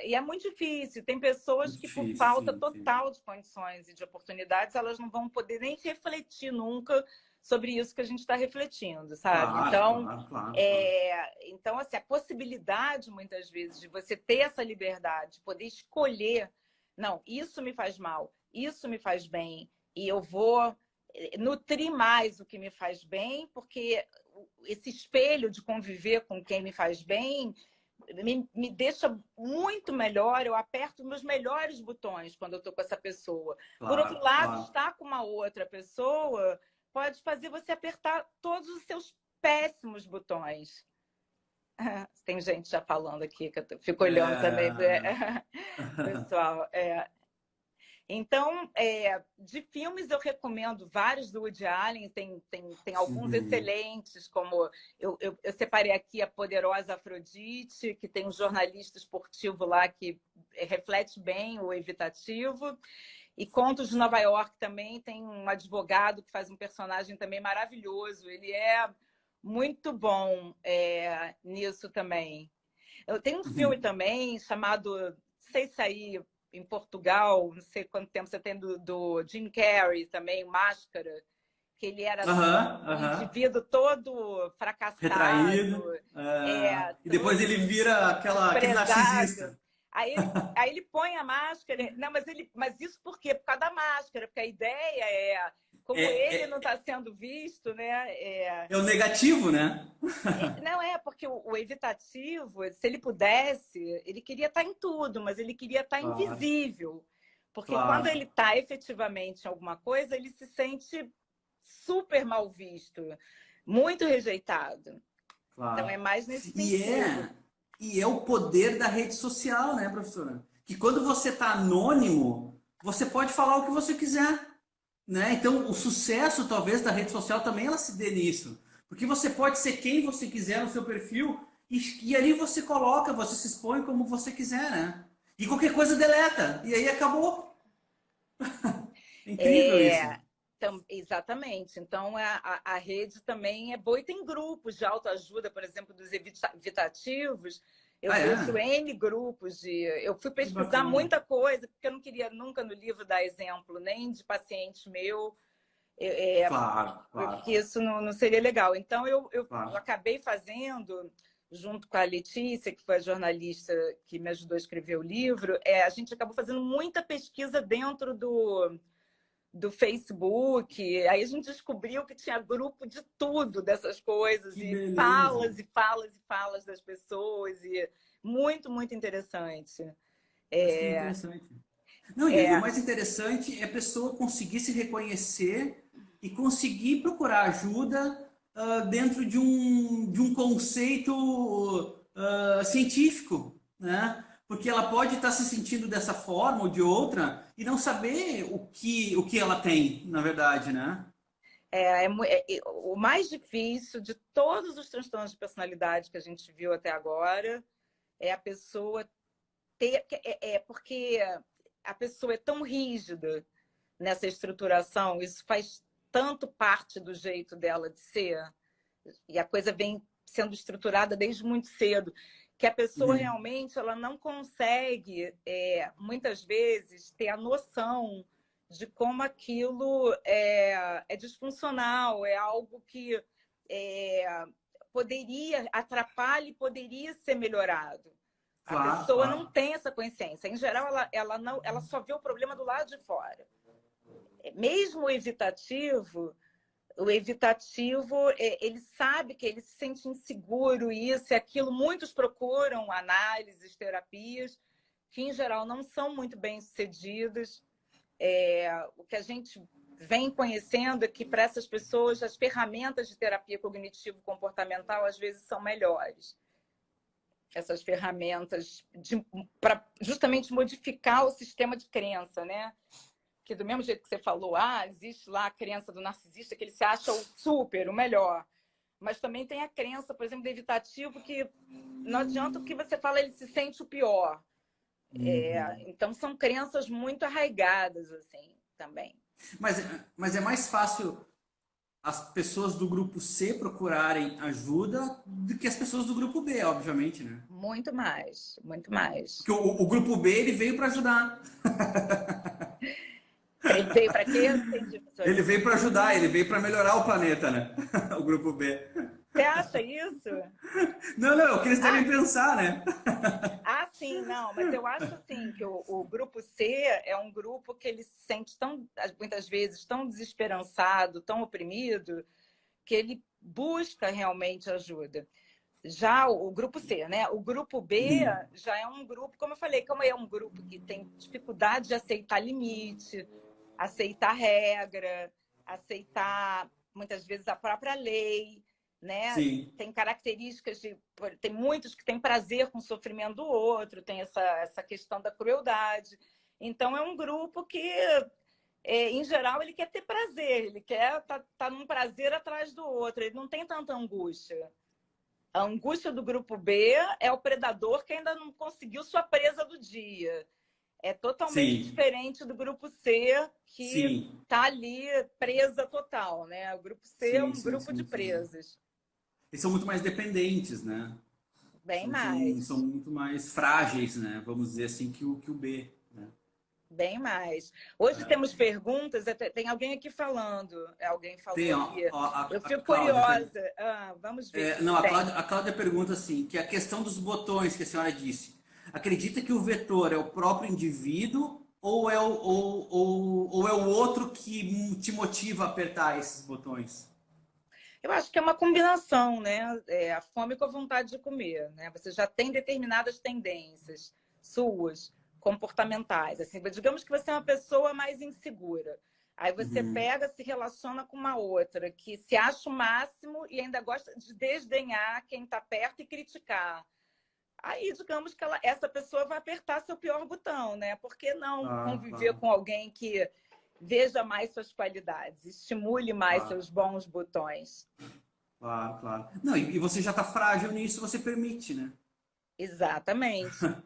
E é muito difícil. Tem pessoas Muito que, por difícil, falta sim, sim. total de condições e de oportunidades, elas não vão poder nem refletir nunca sobre isso que a gente está refletindo, sabe? Claro, Então, claro, claro, claro. assim, a possibilidade, muitas vezes, de você ter essa liberdade, de poder escolher, não, isso me faz mal, isso me faz bem, e eu vou nutrir mais o que me faz bem, porque esse espelho de conviver com quem me faz bem me deixa muito melhor, eu aperto meus melhores botões quando eu estou com essa pessoa. Por outro Claro, lado, claro. estar com uma outra pessoa pode fazer você apertar todos os seus péssimos botões. Tem gente já falando aqui, que eu fico olhando também, É... pessoal. Então, de filmes eu recomendo vários do Woody Allen, tem alguns Uhum. excelentes, como eu separei aqui A Poderosa Afrodite, que tem um jornalista esportivo lá que reflete bem o evitativo, e Contos de Nova York também tem um advogado que faz um personagem também maravilhoso, ele é muito bom nisso também. Eu tenho um filme também chamado, não sei se aí em Portugal, não sei quanto tempo você tem, do Jim Carrey também, Máscara, que ele era Aham, um aham. indivíduo todo fracassado, Retraído. E depois ele todo vira aquele desprezado. narcisista. Aí ele põe a máscara. Não, mas isso por quê? Por causa da máscara, porque a ideia é, É, como ele não é, está sendo visto, né? é o negativo, né? Não é, porque o evitativo, se ele pudesse, ele queria estar em tudo, mas ele queria estar Claro, invisível. Porque quando claro, ele está efetivamente em alguma coisa, ele se sente super mal visto, muito rejeitado. Então claro. é mais nesse E sentido. é, e é o poder da rede social, né, professora? Que quando você está anônimo, você pode falar o que você quiser, né? Então, o sucesso, talvez, da rede social também ela se dê nisso. Porque você pode ser quem você quiser no seu perfil e ali você coloca, você se expõe como você quiser, né? E qualquer coisa deleta. E aí acabou. É incrível isso. É, exatamente. Então, a rede também é boa e tem grupos de autoajuda, por exemplo, dos evitativos. Eu Ah, vejo é? N grupos de. Eu fui Que pesquisar bacana. muita coisa, porque eu não queria nunca no livro dar exemplo, nem de paciente meu, Claro, claro, porque isso não seria legal. Então, eu claro. acabei fazendo, junto com a Letícia, que foi a jornalista que me ajudou a escrever o livro, a gente acabou fazendo muita pesquisa dentro do Facebook. Aí a gente descobriu que tinha grupo de tudo dessas coisas, Que e beleza. falas e falas e falas das pessoas, e muito, muito interessante. Mas que É, interessante. Não, e o é, mais interessante é a pessoa conseguir se reconhecer e conseguir procurar ajuda dentro de um conceito científico, né? Porque ela pode estar se sentindo dessa forma ou de outra e não saber o que ela tem, na verdade, né? o mais difícil de todos os transtornos de personalidade que a gente viu até agora é a pessoa ter. Porque a pessoa é tão rígida nessa estruturação, isso faz tanto parte do jeito dela de ser, e a coisa vem sendo estruturada desde muito cedo, que a pessoa Uhum. realmente ela não consegue, muitas vezes, ter a noção de como aquilo é disfuncional, é algo que é, poderia atrapalhar e poderia ser melhorado. A Claro, pessoa não claro. tem essa consciência. Em geral, ela só vê o problema do lado de fora. Mesmo o evitativo, ele sabe que ele se sente inseguro, isso e aquilo. Muitos procuram análises, terapias, que em geral não são muito bem sucedidas. O que a gente vem conhecendo é que para essas pessoas as ferramentas de terapia cognitivo-comportamental às vezes são melhores. Essas ferramentas para justamente modificar o sistema de crença, né? Que do mesmo jeito que você falou, existe lá a crença do narcisista que ele se acha o super, o melhor. Mas também tem a crença, por exemplo, do evitativo, que não adianta o que você fala, ele se sente o pior. Uhum. Então são crenças muito arraigadas, assim, também. Mas é mais fácil as pessoas do grupo C procurarem ajuda do que as pessoas do grupo B, obviamente, né? Muito mais, muito mais. Porque o grupo B ele veio para ajudar. Ele veio para quê? Não entendi, professor. Ele veio para ajudar, ele veio para melhorar o planeta, né? O grupo B. Você acha isso? Não, não, é o que eles devem Ah, pensar, né? sim, não, mas eu acho assim que o grupo C é um grupo que ele se sente muitas vezes tão desesperançado, tão oprimido, que ele busca realmente ajuda. Já o grupo C, né? O grupo B Uhum. já é um grupo, como eu falei, como é um grupo que tem dificuldade de aceitar limite, aceitar regra, aceitar muitas vezes a própria lei, né? Sim, Tem características tem muitos que têm prazer com o sofrimento do outro, tem essa questão da crueldade. Então é um grupo que em geral, ele quer ter prazer, ele quer tá num prazer atrás do outro, ele não tem tanta angústia. A angústia do grupo B é o predador que ainda não conseguiu sua presa do dia. É totalmente sim, diferente do grupo C, que sim, está ali presa total, né? O grupo C é sim, um sim, grupo de sim, sim. presas. Eles são muito mais dependentes, né? Bem São mais. muito mais frágeis, né? Vamos dizer assim, que o B, né? Bem mais. Hoje temos perguntas, tem alguém aqui falando. Alguém falou Tem, aqui. Eu a fico Cláudia. curiosa. Vamos ver o que Não, tem. A Cláudia pergunta assim, que a questão dos botões que a senhora disse, acredita que o vetor é o próprio indivíduo ou é o outro que te motiva a apertar esses botões? Eu acho que é uma combinação, né? A fome com a vontade de comer, né? Você já tem determinadas tendências suas, comportamentais. Assim, digamos que você é uma pessoa mais insegura. Aí você Uhum. pega, se relaciona com uma outra que se acha o máximo e ainda gosta de desdenhar quem está perto e criticar. Aí, digamos que essa pessoa vai apertar seu pior botão, né? Por que não Claro, conviver claro, com alguém que veja mais suas qualidades, estimule mais claro, seus bons botões? claro, claro. Não, e você já está frágil nisso, você permite, né? Exatamente. Né?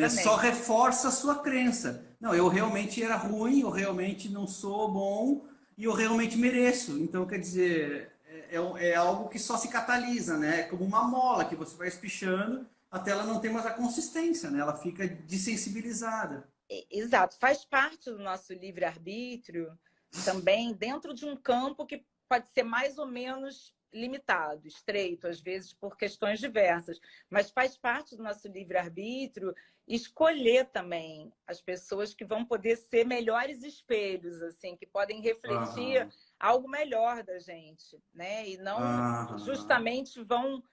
Só Exatamente. reforça a sua crença. Não, eu realmente era ruim, eu realmente não sou bom e eu realmente mereço. Então, quer dizer, é algo que só se catalisa, né? É como uma mola que você vai espichando até ela não ter mais a consistência, né? Ela fica desensibilizada. Exato. Faz parte do nosso livre-arbítrio também dentro de um campo que pode ser mais ou menos limitado, estreito, às vezes por questões diversas, mas faz parte do nosso livre-arbítrio escolher também as pessoas que vão poder ser melhores espelhos, assim, que podem refletir Aham, algo melhor da gente, né? E não aham. justamente vão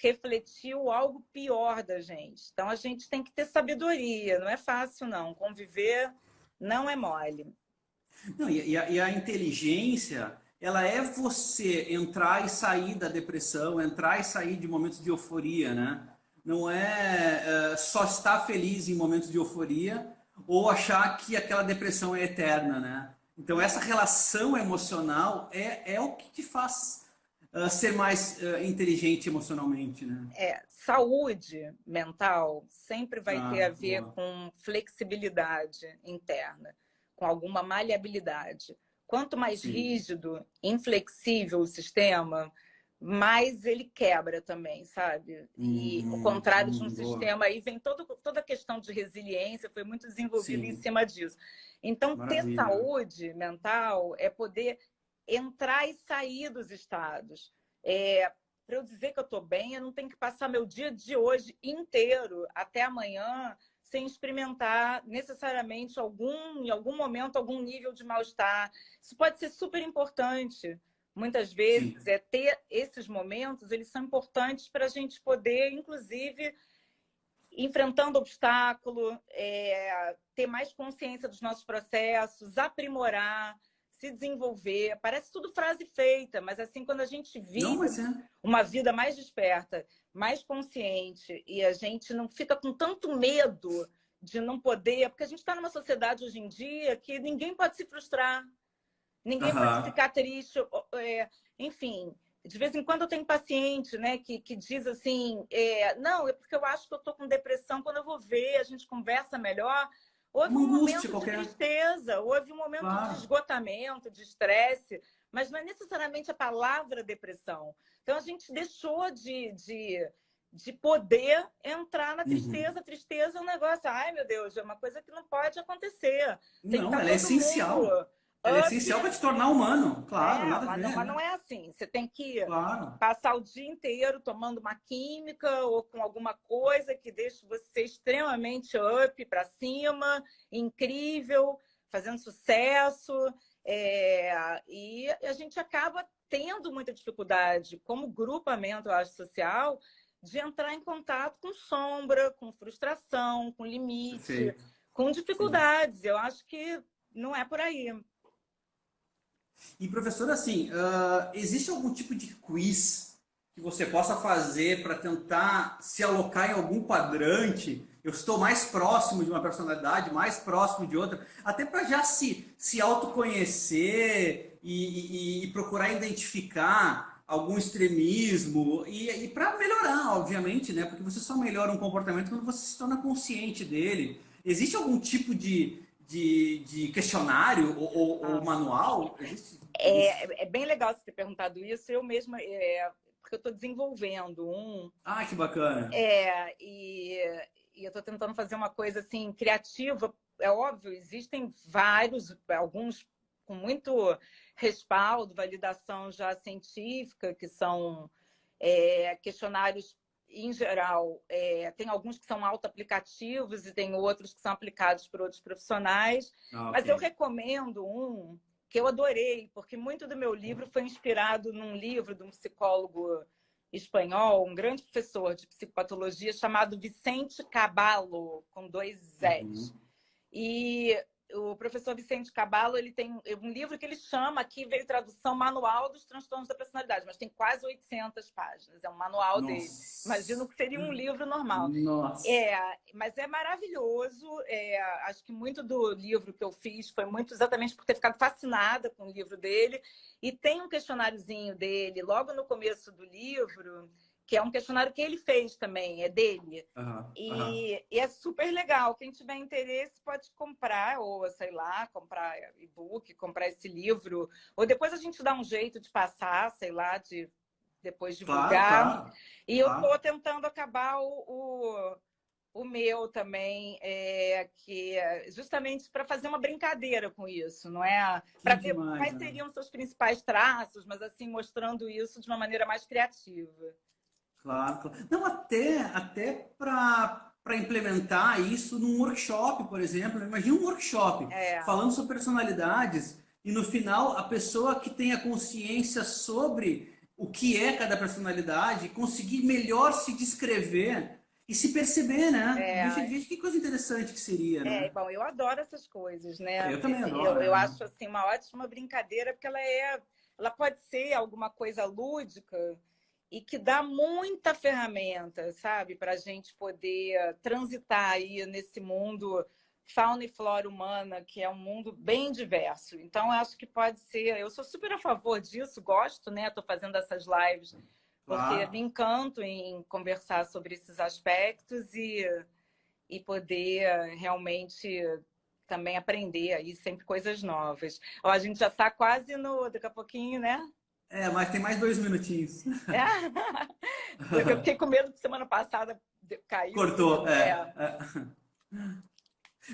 refletiu algo pior da gente. Então a gente tem que ter sabedoria, não é fácil não. Conviver não é mole. Não, e a inteligência, ela é você entrar e sair da depressão, entrar e sair de momentos de euforia, né? Não é, só estar feliz em momentos de euforia ou achar que aquela depressão é eterna, né? Então, essa relação emocional é o que te faz ser mais inteligente emocionalmente, né? Saúde mental sempre vai ter a Ah, ver boa. com flexibilidade interna, com alguma maleabilidade. Quanto mais Sim. rígido, inflexível o sistema, mais ele quebra também, sabe? E o contrário de um Boa. sistema, aí vem toda a questão de resiliência, foi muito desenvolvida em Sim. cima disso. Então, ter Maravilha. saúde mental é poder entrar e sair dos estados. Para eu dizer que eu estou bem, eu não tenho que passar meu dia de hoje inteiro até amanhã sem experimentar necessariamente em algum momento, algum nível de mal-estar. Isso pode ser super importante. Muitas vezes, Sim. ter esses momentos, eles são importantes para a gente poder, inclusive, enfrentando obstáculo, ter mais consciência dos nossos processos, aprimorar, se desenvolver. Parece tudo frase feita, mas assim, quando a gente Não, vive mas é. uma vida mais desperta, mais consciente, e a gente não fica com tanto medo de não poder, porque a gente está numa sociedade hoje em dia que ninguém pode se frustrar, ninguém pode Aham. ficar triste, enfim. De vez em quando eu tenho paciente, né, que diz assim, não, é porque eu acho que eu estou com depressão, quando eu vou ver, a gente conversa melhor. Houve Uma um angústia momento de qualquer. tristeza, houve um momento de Claro. esgotamento, de estresse, mas não é necessariamente a palavra depressão. Então a gente deixou de poder entrar na Uhum. tristeza. Tristeza é um negócio, ai meu Deus, é uma coisa que não pode acontecer. Tem que Não, estar ela é todo mundo essencial. Ela é up, essencial para te tornar humano. Claro, né? nada a ver, Mas não né? é assim. Você tem que Claro. passar o dia inteiro tomando uma química ou com alguma coisa que deixe você extremamente up para cima, incrível, fazendo sucesso. E a gente acaba tendo muita dificuldade, como grupamento, eu acho, social, de entrar em contato com sombra, com frustração, com limite, Perfeito. com Sim. dificuldades. Eu acho que não é por aí. E professor, assim, existe algum tipo de quiz que você possa fazer para tentar se alocar em algum quadrante? Eu estou mais próximo de uma personalidade, mais próximo de outra, até para já se autoconhecer e procurar identificar algum extremismo e para melhorar, obviamente, né? Porque você só melhora um comportamento quando você se torna consciente dele. Existe algum tipo de questionário ou Ah, manual? Existe? É bem legal você ter perguntado isso. Eu mesma, porque eu estou desenvolvendo um. Ah, que bacana. E eu estou tentando fazer uma coisa assim criativa. É óbvio, existem vários, alguns com muito respaldo, validação já científica, que são questionários em geral. Tem alguns que são auto-aplicativos e tem outros que são aplicados por outros profissionais. Ah, Mas eu ok. recomendo um que eu adorei, porque muito do meu livro foi inspirado num livro de um psicólogo espanhol, um grande professor de psicopatologia chamado Vicente Caballo, com 2 Zs. Uhum. E o professor Vicente Caballo, ele tem um livro que ele chama, aqui veio tradução, Manual dos Transtornos da Personalidade, mas tem quase 800 páginas, é um manual dele. Imagino Nossa. que seria um livro normal. Nossa. Mas é maravilhoso. Acho que muito do livro que eu fiz foi muito exatamente por ter ficado fascinada com o livro dele. E tem um questionáriozinho dele, logo no começo do livro, que é um questionário que ele fez também, é dele. Aham, aham. E é super legal. Quem tiver interesse pode comprar, ou sei lá, comprar e-book, comprar esse livro. Ou depois a gente dá um jeito de passar, sei lá, de depois Claro, divulgar. claro, E eu estou claro. tentando acabar o meu também, que é justamente para fazer uma brincadeira com isso, não é? Que Para ver demais, quais né? seriam seus principais traços, mas assim, mostrando isso de uma maneira mais criativa. Claro, claro. Não, até para implementar isso num workshop, por exemplo. Imagina um workshop É, falando sobre personalidades e no final a pessoa que tenha consciência sobre o que é cada personalidade conseguir melhor se descrever e se perceber, né? Veja, é, veja que coisa interessante que seria, né? bom, eu adoro essas coisas, né? Eu também adoro, Eu né? acho assim uma ótima brincadeira porque ela pode ser alguma coisa lúdica e que dá muita ferramenta, sabe, para a gente poder transitar aí nesse mundo fauna e flora humana, que é um mundo bem diverso. Então, eu acho que pode ser. Eu sou super a favor disso, gosto, né? Estou fazendo essas lives porque me Claro. encanto em conversar sobre esses aspectos e poder realmente também aprender aí sempre coisas novas. Ó, a gente já está quase no, daqui a pouquinho, né? É, mas tem mais 2 minutinhos. É. Eu fiquei com medo que semana passada caísse. Cortou,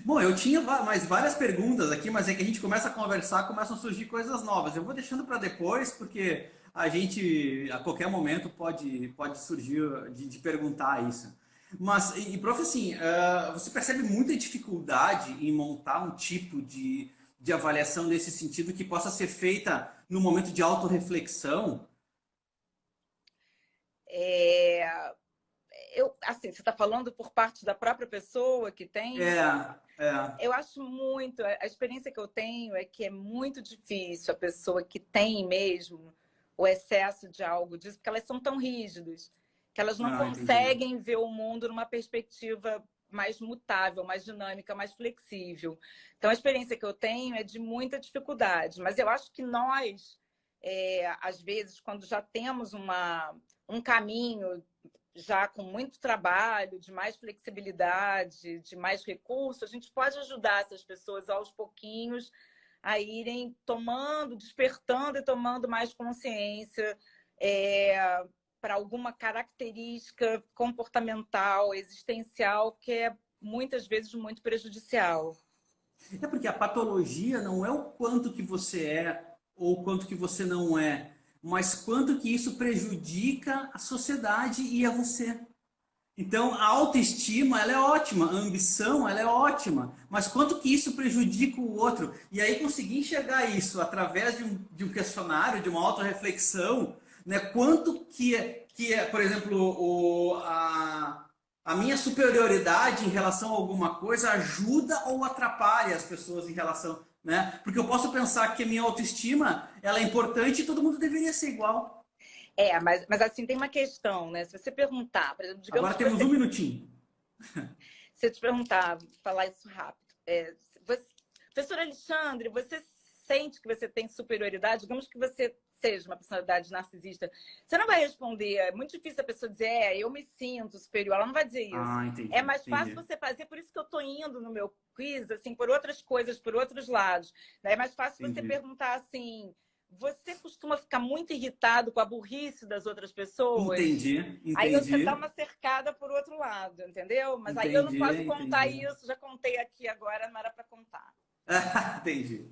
Bom, eu tinha mais várias perguntas aqui, mas é que a gente começa a conversar, começam a surgir coisas novas. Eu vou deixando para depois, porque a gente, a qualquer momento, pode surgir de perguntar isso. Mas, prof, assim, você percebe muita dificuldade em montar um tipo de avaliação nesse sentido que possa ser feita no momento de autorreflexão? É, assim, você está falando por parte da própria pessoa que tem? É, é. Eu acho muito, a experiência que eu tenho é que é muito difícil a pessoa que tem mesmo o excesso de algo disso, porque elas são tão rígidas, que elas não Ah, entendi. conseguem ver o mundo numa perspectiva mais mutável, mais dinâmica, mais flexível. Então, a experiência que eu tenho é de muita dificuldade, mas eu acho que nós, às vezes, quando já temos um caminho já com muito trabalho, de mais flexibilidade, de mais recursos, a gente pode ajudar essas pessoas aos pouquinhos a irem tomando, despertando e tomando mais consciência para alguma característica comportamental, existencial, que é muitas vezes muito prejudicial. É porque a patologia não é o quanto que você é ou o quanto que você não é, mas quanto que isso prejudica a sociedade e a você. Então, a autoestima, ela é ótima, a ambição, ela é ótima, mas quanto que isso prejudica o outro? E aí conseguir enxergar isso através de um questionário, de uma autorreflexão, né? Quanto por exemplo, a minha superioridade em relação a alguma coisa ajuda ou atrapalha as pessoas em relação, né? Porque eu posso pensar que a minha autoestima, ela é importante e todo mundo deveria ser igual. Mas assim, tem uma questão, né? Se você perguntar, por exemplo, digamos Agora que temos um você minutinho. Se eu te perguntar, falar isso rápido. Professor Alexandre, você sente que você tem superioridade? Digamos que você seja uma personalidade narcisista. Você não vai responder. É muito difícil a pessoa dizer, eu me sinto superior. Ela não vai dizer isso. Ah, É entendi, mais fácil entendi. você fazer, por isso que eu estou indo no meu quiz, assim, por outras coisas, por outros lados. É mais fácil você Entendi. perguntar assim, Você costuma ficar muito irritado com a burrice das outras pessoas? Entendi. Aí você dá uma cercada por outro lado, entendeu? Mas aí eu não posso contar isso, já contei aqui agora, não era para contar. Entendi.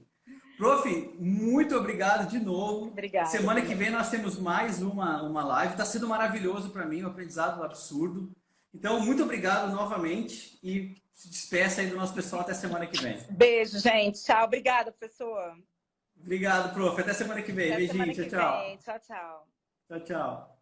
Prof, muito obrigado de novo. Obrigada. Semana que vem nós temos mais uma live. Está sendo maravilhoso para mim, um aprendizado absurdo. Então, muito obrigado novamente e se despeça aí do nosso pessoal até semana que vem. Beijo, gente. Tchau. Obrigada, professor. Obrigado, prof. Até semana que vem. Até beijinho. semana que Tchau, vem. Tchau, tchau. Tchau, tchau.